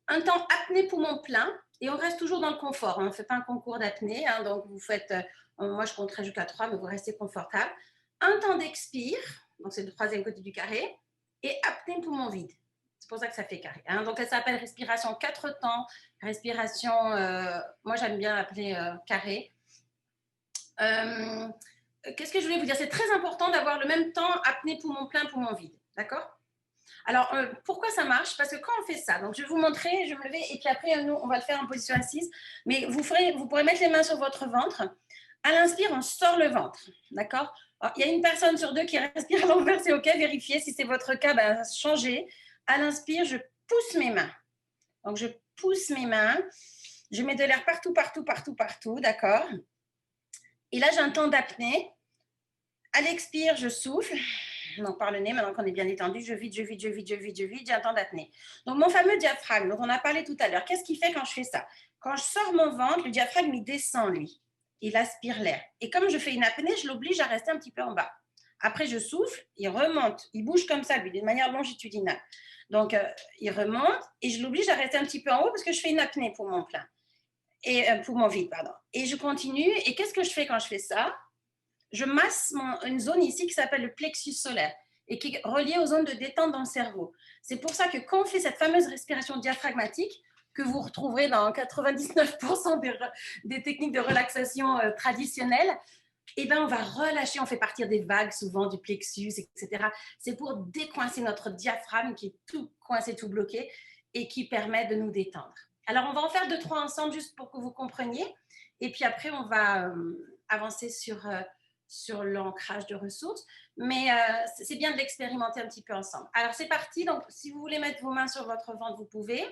Un temps apnée poumon plein, et on reste toujours dans le confort. On ne fait pas un concours d'apnée, hein, donc vous faites, moi je compterai jusqu'à 3, mais vous restez confortable. Un temps d'expire, donc c'est le 3e côté du carré, et apnée poumon vide. C'est pour ça que ça fait carré. Hein. Donc, elle s'appelle respiration 4 temps, respiration, moi j'aime bien l'appeler carré. Qu'est-ce que je voulais vous dire? C'est très important d'avoir le même temps apnée poumon plein, poumon vide. D'accord? Alors, pourquoi ça marche? Parce que quand on fait ça, donc je vais vous montrer, je vais me lever et puis après, nous, on va le faire en position assise. Mais vous pourrez mettre les mains sur votre ventre. À l'inspire, on sort le ventre. D'accord? Alors, il y a une personne sur 2 qui respire à l'envers, c'est OK. Vérifiez si c'est votre cas, ben, changez. À l'inspire, je pousse mes mains. Donc, je pousse mes mains. Je mets de l'air partout, partout, partout, partout. D'accord? Et là, j'ai un temps d'apnée. À l'expire, je souffle. Donc, par le nez, maintenant qu'on est bien détendu, je vide, je vide, je vide, je vide, je vide. J'ai un temps d'apnée. Donc, mon fameux diaphragme, dont on a parlé tout à l'heure, qu'est-ce qu'il fait quand je fais ça? Quand je sors mon ventre, le diaphragme, il descend, lui. Il aspire l'air. Et comme je fais une apnée, je l'oblige à rester un petit peu en bas. Après, je souffle, il remonte. Il bouge comme ça, lui, d'une manière longitudinale. Donc, il remonte et je l'oblige à rester un petit peu en haut parce que je fais une apnée pour mon plein. Et pour mon vide, pardon. Et je continue. Et qu'est-ce que je fais quand je fais ça? Je masse une zone ici qui s'appelle le plexus solaire et qui est reliée aux zones de détente dans le cerveau. C'est pour ça que quand on fait cette fameuse respiration diaphragmatique, que vous retrouverez dans 99% des techniques de relaxation traditionnelles. Eh bien, on va relâcher, on fait partir des vagues souvent du plexus, etc. C'est pour décoincer notre diaphragme qui est tout coincé, tout bloqué et qui permet de nous détendre. Alors, on va en faire 2-3 ensemble juste pour que vous compreniez. Et puis après, on va avancer sur l'ancrage de ressources. Mais c'est bien de l'expérimenter un petit peu ensemble. Alors, c'est parti. Donc, si vous voulez mettre vos mains sur votre ventre, vous pouvez.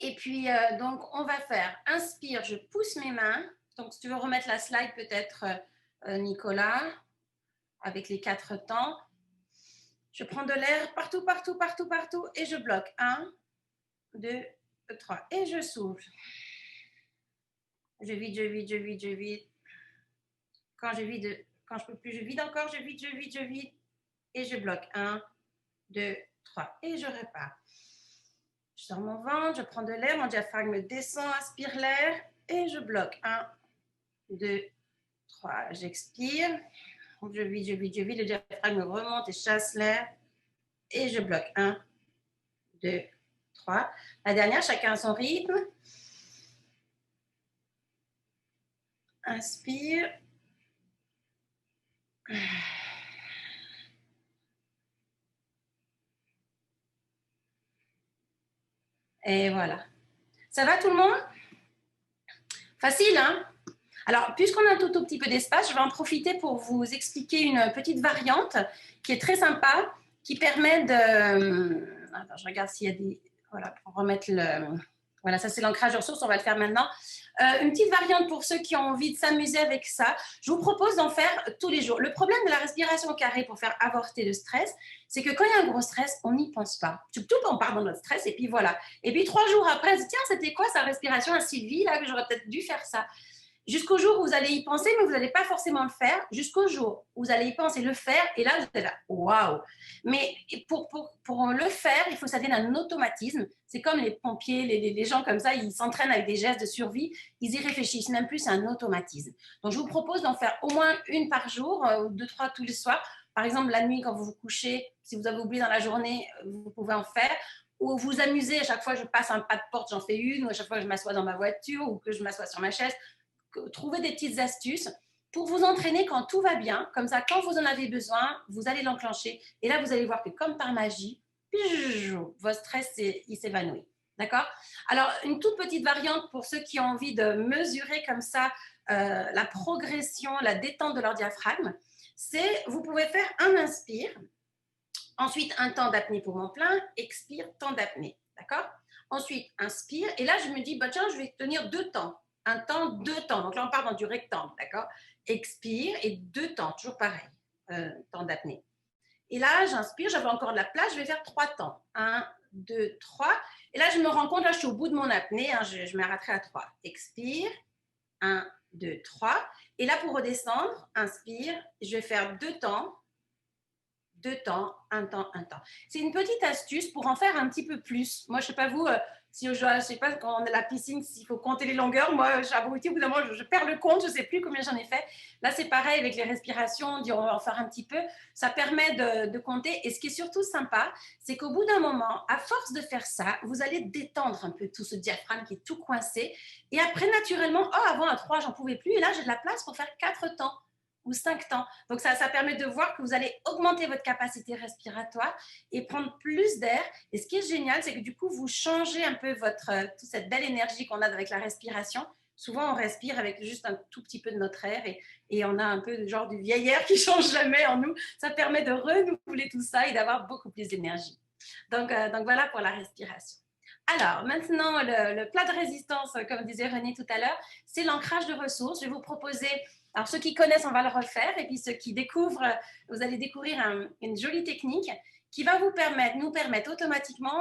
Et puis, donc, on va faire inspire, je pousse mes mains. Donc, si tu veux remettre la slide, peut-être, Nicolas, avec les 4 temps. Je prends de l'air partout, partout, partout, partout et je bloque. 1, 2, 3. Et je souffle. Je vide, je vide, je vide, je vide. Quand je ne peux plus, je vide encore, je vide, je vide, je vide. Et je bloque. 1, 2, 3. Et je repars. Je sors mon ventre, je prends de l'air, mon diaphragme descend, aspire l'air et je bloque. 1, 2, 3. J'expire. Je vide, je vide, je vide. Le diaphragme remonte et chasse l'air. Et je bloque. 1, 2, 3. La dernière, chacun à son rythme. Inspire. Et voilà. Ça va tout le monde? Facile, hein? Alors, puisqu'on a un tout petit peu d'espace, je vais en profiter pour vous expliquer une petite variante qui est très sympa, qui permet de... Attends, je regarde s'il y a des... Voilà, pour remettre le... Voilà, ça c'est l'ancrage de ressources, on va le faire maintenant. Une petite variante pour ceux qui ont envie de s'amuser avec ça. Je vous propose d'en faire tous les jours. Le problème de la respiration carrée pour faire avorter le stress, c'est que quand il y a un gros stress, on n'y pense pas. Tout on part dans notre stress et puis voilà. Et puis 3 jours après, on se dit, tiens, c'était quoi sa respiration à Sylvie, là, que j'aurais peut-être dû faire ça. Jusqu'au jour où vous allez y penser, mais vous n'allez pas forcément le faire. Jusqu'au jour où vous allez y penser, le faire, et là, vous êtes là, waouh! Mais pour le faire, il faut que ça devienne un automatisme. C'est comme les pompiers, les gens comme ça, ils s'entraînent avec des gestes de survie, ils y réfléchissent même plus, c'est un automatisme. Donc, je vous propose d'en faire au moins une par jour, 2, 3 tous les soirs. Par exemple, la nuit, quand vous vous couchez, si vous avez oublié dans la journée, vous pouvez en faire. Ou vous amusez, à chaque fois que je passe un pas de porte, j'en fais une, ou à chaque fois que je m'assois dans ma voiture, ou que je m'assois sur ma chaise. Trouver des petites astuces pour vous entraîner quand tout va bien. Comme ça, quand vous en avez besoin, vous allez l'enclencher. Et là, vous allez voir que comme par magie, votre stress, il s'évanouit. D'accord? Alors, une toute petite variante pour ceux qui ont envie de mesurer comme ça la progression, la détente de leur diaphragme, c'est vous pouvez faire un inspire, ensuite un temps d'apnée pour mon plein, expire, temps d'apnée. D'accord? Ensuite, inspire. Et là, je me dis, bah, tiens, je vais tenir 2 temps. Un temps, 2 temps. Donc là, on part dans du rectangle, d'accord? Expire et 2 temps, toujours pareil, temps d'apnée. Et là, j'inspire, j'avais encore de la place, je vais faire 3 temps. 1, 2, 3. Et là, je me rends compte, là, je suis au bout de mon apnée, hein, je m'arrêterai à 3. Expire, 1, 2, 3. Et là, pour redescendre, inspire, je vais faire 2 temps. 2 temps, 1 temps, 1 temps. C'est une petite astuce pour en faire un petit peu plus. Moi, je ne sais pas vous, si je sais pas quand on est à la piscine, s'il faut compter les longueurs. Moi, j'ai abruti, au bout d'un moment, je perds le compte, je ne sais plus combien j'en ai fait. Là, c'est pareil avec les respirations, on dit on va en faire un petit peu. Ça permet de compter. Et ce qui est surtout sympa, c'est qu'au bout d'un moment, à force de faire ça, vous allez détendre un peu tout ce diaphragme qui est tout coincé. Et après, naturellement, oh, avant à 3, j'en pouvais plus. Et là, j'ai de la place pour faire 4 temps ou 5 temps. Donc, ça permet de voir que vous allez augmenter votre capacité respiratoire et prendre plus d'air. Et ce qui est génial, c'est que du coup, vous changez un peu toute cette belle énergie qu'on a avec la respiration. Souvent, on respire avec juste un tout petit peu de notre air et on a un peu genre du vieil air qui ne change jamais en nous. Ça permet de renouveler tout ça et d'avoir beaucoup plus d'énergie. Donc, voilà pour la respiration. Alors, maintenant, le plat de résistance, comme disait René tout à l'heure, c'est l'ancrage de ressources. Je vais vous proposer... Alors, ceux qui connaissent, on va le refaire. Et puis, ceux qui découvrent, vous allez découvrir une jolie technique qui va nous permettre automatiquement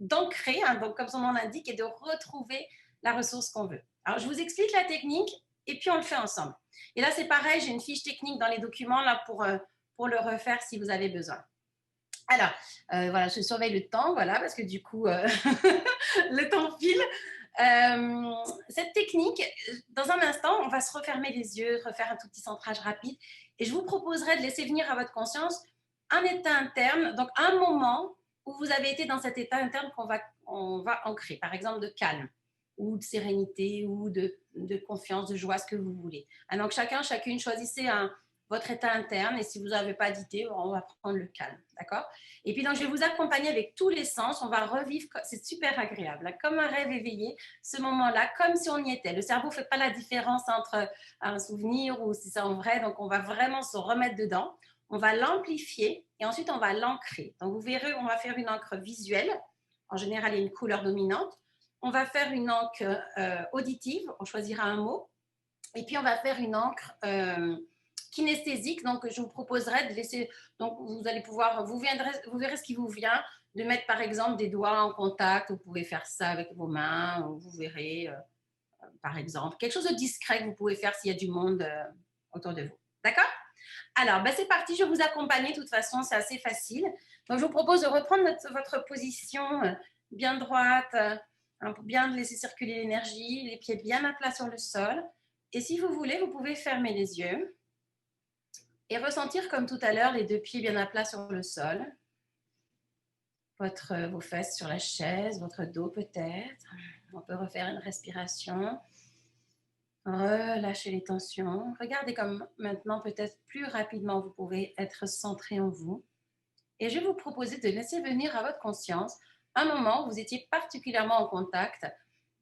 d'ancrer, hein, donc comme son nom l'indique, et de retrouver la ressource qu'on veut. Alors, je vous explique la technique et puis on le fait ensemble. Et là, c'est pareil, j'ai une fiche technique dans les documents là, pour le refaire si vous avez besoin. Alors, voilà, je surveille le temps, voilà, parce que du coup, le temps file. Cette technique, dans un instant, on va se refermer les yeux, refaire un tout petit centrage rapide et je vous proposerai de laisser venir à votre conscience un état interne, donc un moment où vous avez été dans cet état interne on va ancrer, par exemple de calme ou de sérénité ou de confiance, de joie, ce que vous voulez. Donc chacune, choisissez votre état interne et si vous n'avez pas d'idée, on va prendre le calme, d'accord? Et puis donc je vais vous accompagner avec tous les sens, on va revivre, c'est super agréable, comme un rêve éveillé, ce moment-là, comme si on y était. Le cerveau ne fait pas la différence entre un souvenir ou si c'est en vrai, donc on va vraiment se remettre dedans, on va l'amplifier et ensuite on va l'ancrer. Donc vous verrez, on va faire une encre visuelle, en général il y a une couleur dominante, on va faire une encre auditive, on choisira un mot, et puis on va faire une encre kinesthésique. Donc je vous proposerai de laisser, donc vous allez pouvoir, vous verrez ce qui vous vient, de mettre par exemple des doigts en contact, vous pouvez faire ça avec vos mains, vous verrez par exemple, quelque chose de discret que vous pouvez faire s'il y a du monde autour de vous. D'accord? Alors, ben c'est parti, je vais vous accompagner, de toute façon, c'est assez facile. Donc, je vous propose de reprendre votre position bien droite, pour bien laisser circuler l'énergie, les pieds bien à plat sur le sol. Et si vous voulez, vous pouvez fermer les yeux et ressentir comme tout à l'heure les deux pieds bien à plat sur le sol, vos fesses sur la chaise, votre dos peut-être. On peut refaire une respiration. Relâchez les tensions. Regardez comme maintenant, peut-être plus rapidement, vous pouvez être centré en vous. Et je vais vous proposer de laisser venir à votre conscience un moment où vous étiez particulièrement en contact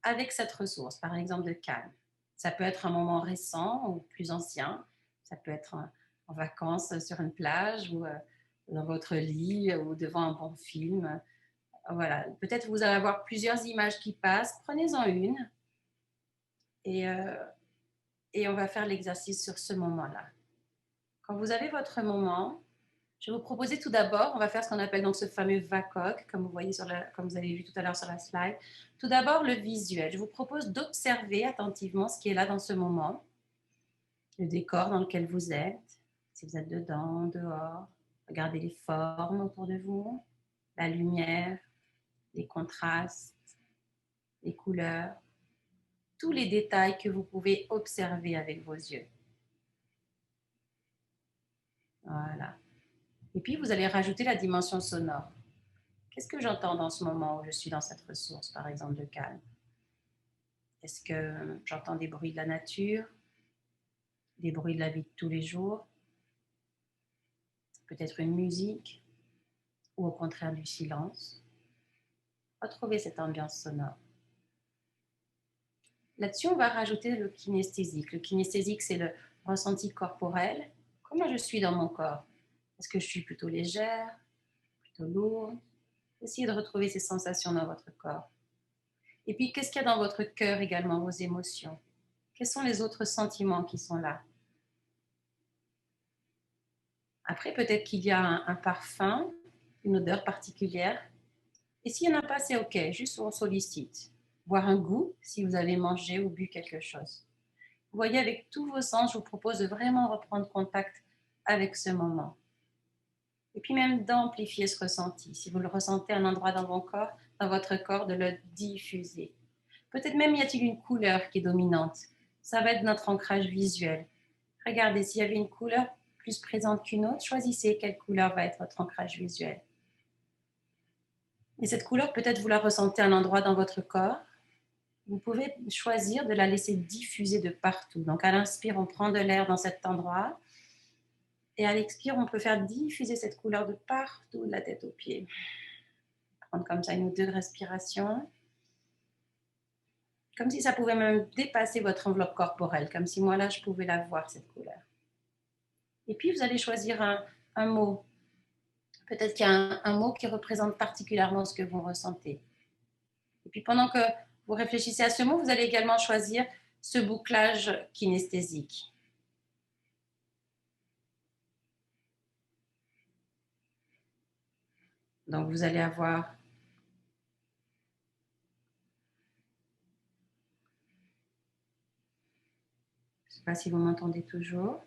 avec cette ressource, par exemple de calme. Ça peut être un moment récent ou plus ancien. Ça peut être en vacances sur une plage ou dans votre lit ou devant un bon film. Voilà. Peut-être vous allez avoir plusieurs images qui passent. Prenez-en une et on va faire l'exercice sur ce moment-là. Quand vous avez votre moment, je vais vous proposer tout d'abord, on va faire ce qu'on appelle donc ce fameux VACOG, comme vous voyez comme vous avez vu tout à l'heure sur la slide. Tout d'abord, le visuel. Je vous propose d'observer attentivement ce qui est là dans ce moment, le décor dans lequel vous êtes, si vous êtes dedans, dehors. Regardez les formes autour de vous, la lumière, les contrastes, les couleurs, tous les détails que vous pouvez observer avec vos yeux. Voilà. Et puis, vous allez rajouter la dimension sonore. Qu'est-ce que j'entends dans ce moment où je suis dans cette ressource, par exemple, de calme? Est-ce que j'entends des bruits de la nature, des bruits de la vie de tous les jours, peut-être une musique, ou au contraire du silence? Retrouvez cette ambiance sonore. Là-dessus, on va rajouter le kinesthésique. Le kinesthésique, c'est le ressenti corporel. Comment je suis dans mon corps? Est-ce que je suis plutôt légère, plutôt lourde? Essayez de retrouver ces sensations dans votre corps. Et puis, qu'est-ce qu'il y a dans votre cœur également, vos émotions? Quels sont les autres sentiments qui sont là? Après, peut-être qu'il y a un parfum, une odeur particulière. Et s'il n'y en a pas, c'est OK, juste on sollicite. Voir un goût, si vous avez mangé ou bu quelque chose. Vous voyez, avec tous vos sens, je vous propose de vraiment reprendre contact avec ce moment. Et puis même d'amplifier ce ressenti. Si vous le ressentez à un endroit dans votre corps, de le diffuser. Peut-être même y a-t-il une couleur qui est dominante. Ça va être notre ancrage visuel. Regardez, s'il y avait une couleur plus présente qu'une autre, choisissez quelle couleur va être votre ancrage visuel. Et cette couleur, peut-être vous la ressentez à un endroit dans votre corps. Vous pouvez choisir de la laisser diffuser de partout. Donc à l'inspire, on prend de l'air dans cet endroit. Et à l'expire, on peut faire diffuser cette couleur de partout, de la tête aux pieds. Prendre comme ça une ou deux respirations. Comme si ça pouvait même dépasser votre enveloppe corporelle. Comme si moi là, je pouvais la voir, cette couleur. Et puis, vous allez choisir un mot. Peut-être qu'il y a un mot qui représente particulièrement ce que vous ressentez. Et puis, pendant que vous réfléchissez à ce mot, vous allez également choisir ce bouclage kinesthésique. Donc, vous allez avoir je ne sais pas si vous m'entendez toujours.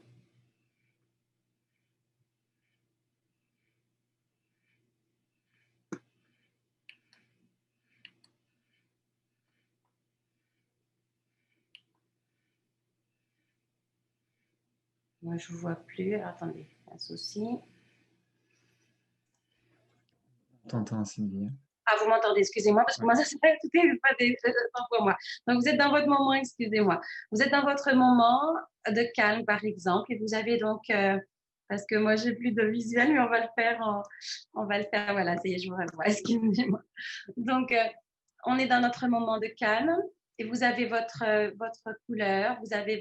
Moi, je ne vous vois plus. Alors, attendez, un souci. T'entends, Sylvie. Ah, vous m'entendez, excusez-moi, parce que moi, ça s'est pas écouté, pas des temps pour moi. Donc, vous êtes dans votre moment, excusez-moi. Vous êtes dans votre moment de calme, par exemple, et vous avez donc, parce que moi, j'ai plus de visuel, mais on va le faire, voilà, ça y est, je vous revois, excusez-moi. Donc, on est dans notre moment de calme, et vous avez votre couleur, vous avez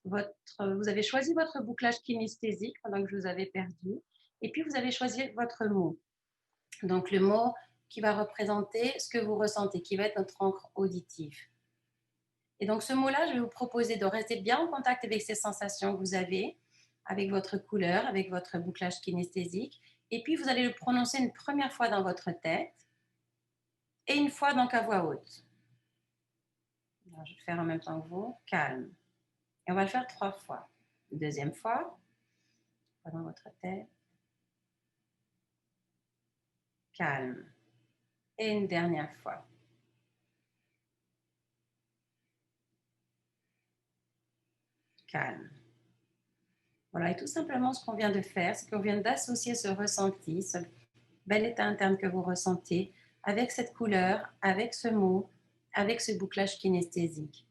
vous avez choisi votre bouclage kinesthésique pendant que je vous avais perdu, et puis vous avez choisi votre mot. Donc, le mot qui va représenter ce que vous ressentez, qui va être notre encre auditive. Et donc, ce mot-là, je vais vous proposer de rester bien en contact avec ces sensations que vous avez, avec votre couleur, avec votre bouclage kinesthésique. Et puis, vous allez le prononcer une première fois dans votre tête et une fois donc à voix haute. Alors, je vais le faire en même temps que vous. Calme. Et on va le faire 3 fois. Une deuxième fois, dans votre tête. Calme. Et une dernière fois. Calme. Voilà, et tout simplement ce qu'on vient de faire, c'est qu'on vient d'associer ce ressenti, ce bel état interne que vous ressentez, avec cette couleur, avec ce mot, avec ce bouclage kinesthésique.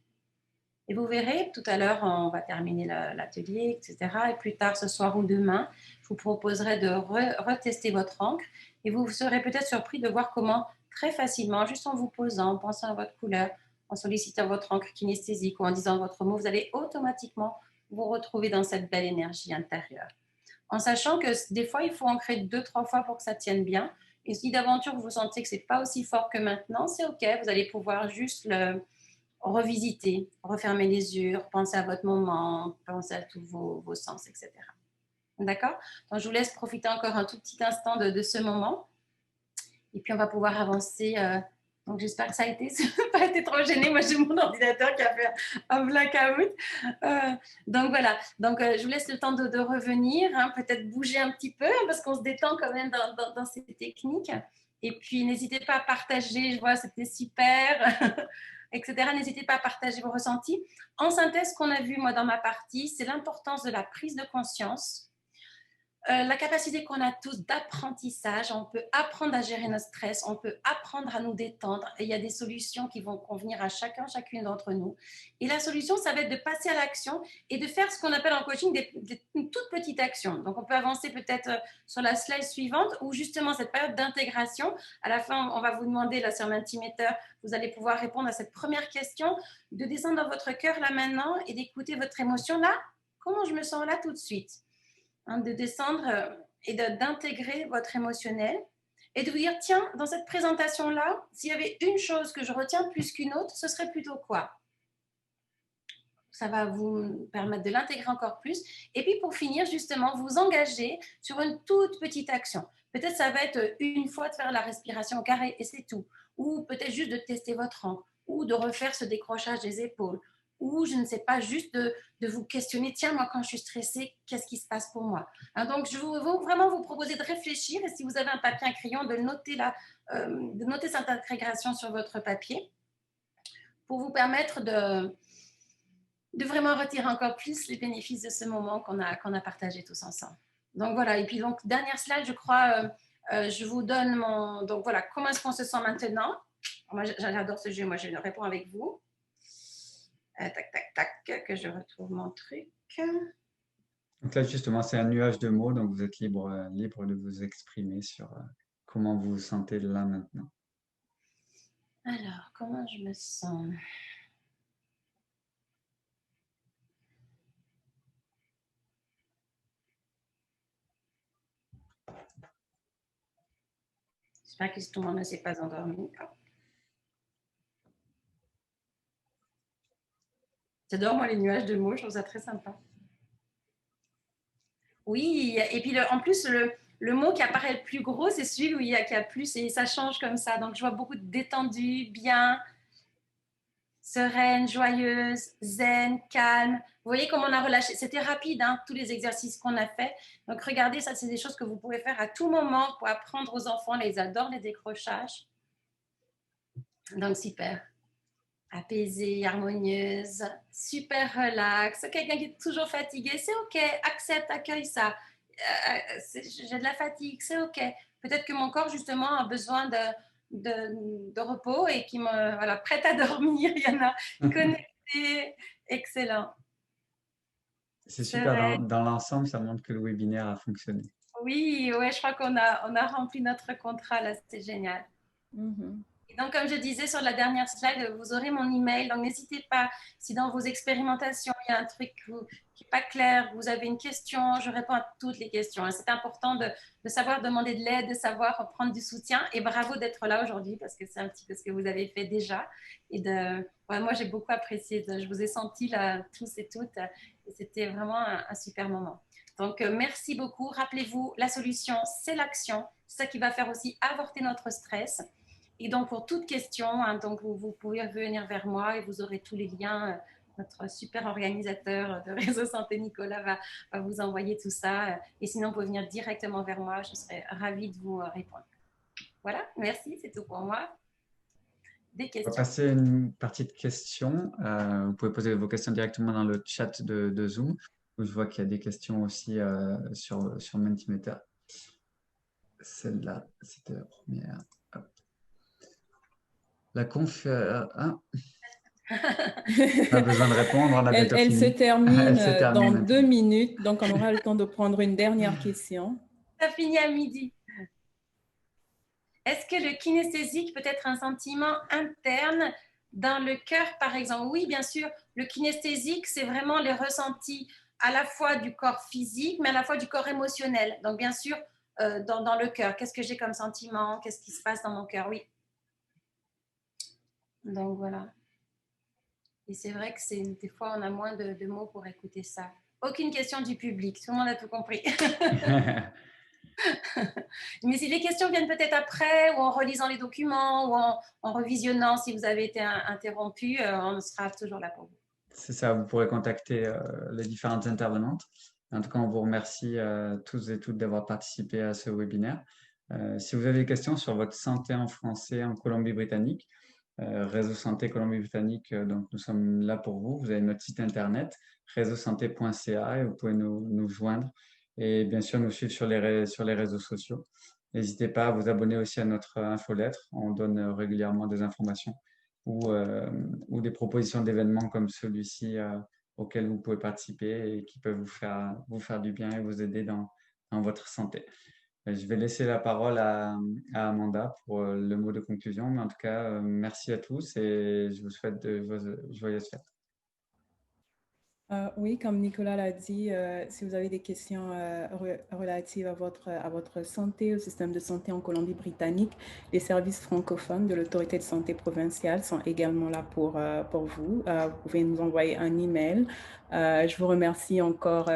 Et vous verrez, tout à l'heure, on va terminer l'atelier, etc. Et plus tard, ce soir ou demain, je vous proposerai de retester votre encre et vous serez peut-être surpris de voir comment, très facilement, juste en vous posant, en pensant à votre couleur, en sollicitant votre encre kinesthésique ou en disant votre mot, vous allez automatiquement vous retrouver dans cette belle énergie intérieure. En sachant que des fois, il faut ancrer 2-3 fois pour que ça tienne bien. Et si d'aventure, vous sentez que ce n'est pas aussi fort que maintenant, c'est OK. Vous allez pouvoir juste le revisiter, refermer les yeux, penser à votre moment, penser à tous vos sens, etc. D'accord? Donc, je vous laisse profiter encore un tout petit instant de ce moment. Et puis, on va pouvoir avancer. Donc, j'espère que ça a été, pas été trop gêné. Moi, j'ai mon ordinateur qui a fait un blackout. Donc, voilà. Donc, je vous laisse le temps de revenir, hein, peut-être bouger un petit peu, hein, parce qu'on se détend quand même dans ces techniques. Et puis, n'hésitez pas à partager. Je vois, c'était super. etc. N'hésitez pas à partager vos ressentis. En synthèse, ce qu'on a vu, moi, dans ma partie, c'est l'importance de la prise de conscience, la capacité qu'on a tous d'apprentissage. On peut apprendre à gérer notre stress, on peut apprendre à nous détendre et il y a des solutions qui vont convenir à chacune d'entre nous. Et la solution, ça va être de passer à l'action et de faire ce qu'on appelle en coaching une toute petite action. Donc, on peut avancer peut-être sur la slide suivante où justement cette période d'intégration, à la fin, on va vous demander là sur Mentimeter, vous allez pouvoir répondre à cette première question, de descendre dans votre cœur là maintenant et d'écouter votre émotion là. Comment je me sens là tout de suite? De descendre et d'intégrer votre émotionnel et de vous dire, tiens, dans cette présentation-là, s'il y avait une chose que je retiens plus qu'une autre, ce serait plutôt quoi? Ça va vous permettre de l'intégrer encore plus. Et puis, pour finir, justement, vous engager sur une toute petite action. Peut-être ça va être une fois de faire la respiration au carré et c'est tout. Ou peut-être juste de tester votre encre ou de refaire ce décrochage des épaules ou, je ne sais pas, juste de vous questionner, tiens, moi, quand je suis stressée, qu'est-ce qui se passe pour moi? Donc, je veux vraiment vous proposer de réfléchir et si vous avez un papier, un crayon, de noter cette intégration sur votre papier pour vous permettre de vraiment retirer encore plus les bénéfices de ce moment qu'on a partagé tous ensemble. Donc, voilà. Et puis, donc, dernière slide, je crois, je vous donne mon... Donc, voilà, comment est-ce qu'on se sent maintenant? Moi, j'adore ce jeu. Moi, je réponds avec vous. Tac, tac, tac, que je retrouve mon truc. Donc là, justement, c'est un nuage de mots, donc vous êtes libre de vous exprimer sur comment vous vous sentez là maintenant. Alors, comment je me sens? J'espère que tout le monde ne s'est pas endormi. J'adore, moi, les nuages de mots, je trouve ça très sympa. Oui, et puis en plus, le mot qui apparaît le plus gros, c'est celui où il y a plus, et ça change comme ça. Donc, je vois beaucoup de détendu, bien, sereine, joyeuse, zen, calme. Vous voyez comment on a relâché. C'était rapide, hein, tous les exercices qu'on a fait. Donc, regardez, ça, c'est des choses que vous pouvez faire à tout moment pour apprendre aux enfants. Ils adorent les décrochages. Donc, super. Apaisée, harmonieuse, super relax. Quelqu'un qui est toujours fatigué, c'est OK. Accepte, accueille ça. J'ai de la fatigue, c'est OK. peut-être que mon corps, justement, a besoin de repos et qui me prête à dormir. Il y en a connectés. Excellent. C'est super, dans l'ensemble, ça montre que le webinaire a fonctionné. Oui, ouais, je crois qu'on a rempli notre contrat là, c'était génial. Et donc, comme je disais sur la dernière slide, vous aurez mon email. Donc, n'hésitez pas, si dans vos expérimentations, il y a un truc qui n'est pas clair, vous avez une question, je réponds à toutes les questions. C'est important de savoir demander de l'aide, de savoir prendre du soutien. Et bravo d'être là aujourd'hui parce que c'est un petit peu ce que vous avez fait déjà. Et moi, j'ai beaucoup apprécié. Je vous ai senti là, tous et toutes. Et c'était vraiment un super moment. Donc, merci beaucoup. Rappelez-vous, la solution, c'est l'action. C'est ça qui va faire aussi avorter notre stress. Et donc, pour toute question, donc vous pouvez venir vers moi et vous aurez tous les liens. Notre super organisateur de Réseau Santé, Nicolas, va vous envoyer tout ça. Et sinon, vous pouvez venir directement vers moi. Je serai ravie de vous répondre. Voilà, merci, c'est tout pour moi. Des questions. On va passer une partie de questions. Vous pouvez poser vos questions directement dans le chat de Zoom. Où je vois qu'il y a des questions aussi sur Mentimeter. Celle-là, c'était la première. Hop. La conf... pas besoin de répondre, on a bientôt Elle fini. se termine, Elle se termine dans maintenant. 2 minutes, donc on aura le temps de prendre une dernière question. Ça finit à midi. Est-ce que le kinesthésique peut être un sentiment interne dans le cœur, par exemple? Oui, bien sûr. Le kinesthésique, c'est vraiment les ressentis à la fois du corps physique, mais à la fois du corps émotionnel. Donc, bien sûr, dans le cœur. Qu'est-ce que j'ai comme sentiment? Qu'est-ce qui se passe dans mon cœur? Oui. Donc, voilà. Et c'est vrai que des fois, on a moins de mots pour écouter ça. Aucune question du public. Tout le monde a tout compris. Mais si les questions viennent peut-être après, ou en relisant les documents, ou en revisionnant, si vous avez été interrompu, on sera toujours là pour vous. C'est ça, vous pourrez contacter les différentes intervenantes. En tout cas, on vous remercie tous et toutes d'avoir participé à ce webinaire. Si vous avez des questions sur votre santé en français en Colombie-Britannique, Réseau Santé Colombie-Britannique, donc nous sommes là pour vous. Vous avez notre site internet, réseausanté.ca, et vous pouvez nous joindre et bien sûr nous suivre sur les réseaux sociaux. N'hésitez pas à vous abonner aussi à notre infolettre. On donne régulièrement des informations ou des propositions d'événements comme celui-ci auxquels vous pouvez participer et qui peuvent vous faire du bien et vous aider dans votre santé. Je vais laisser la parole à Amanda pour le mot de conclusion. Mais en tout cas, merci à tous et je vous souhaite de joyeuses fêtes. Oui, comme Nicolas l'a dit, si vous avez des questions relatives à votre santé, au système de santé en Colombie-Britannique, les services francophones de l'autorité de santé provinciale sont également là pour vous. Vous pouvez nous envoyer un email. Je remercie encore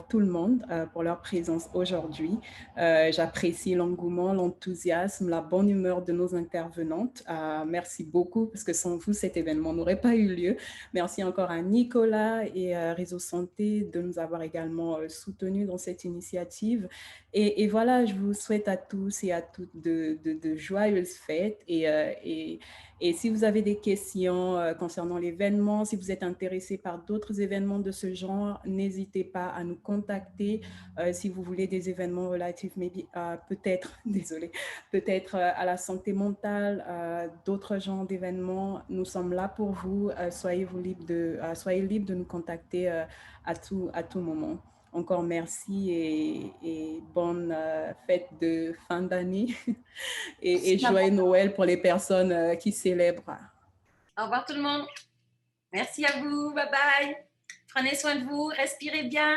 tout le monde pour leur présence aujourd'hui. J'apprécie l'engouement, l'enthousiasme, la bonne humeur de nos intervenantes. Merci beaucoup parce que sans vous, cet événement n'aurait pas eu lieu. Merci encore à Nicolas et Réseau Santé de nous avoir également soutenus dans cette initiative. Et voilà, je vous souhaite à tous et à toutes de joyeuses fêtes. Et si vous avez des questions concernant l'événement, si vous êtes intéressé par d'autres événements de ce genre, n'hésitez pas à nous contacter. Si vous voulez des événements relatifs, peut-être à la santé mentale, d'autres genres d'événements, nous sommes là pour vous. Soyez libre de nous contacter à tout moment. Encore merci et bonne fête de fin d'année et joyeux Noël pour les personnes qui célèbrent. Au revoir tout le monde. Merci à vous. Bye bye. Prenez soin de vous. Respirez bien.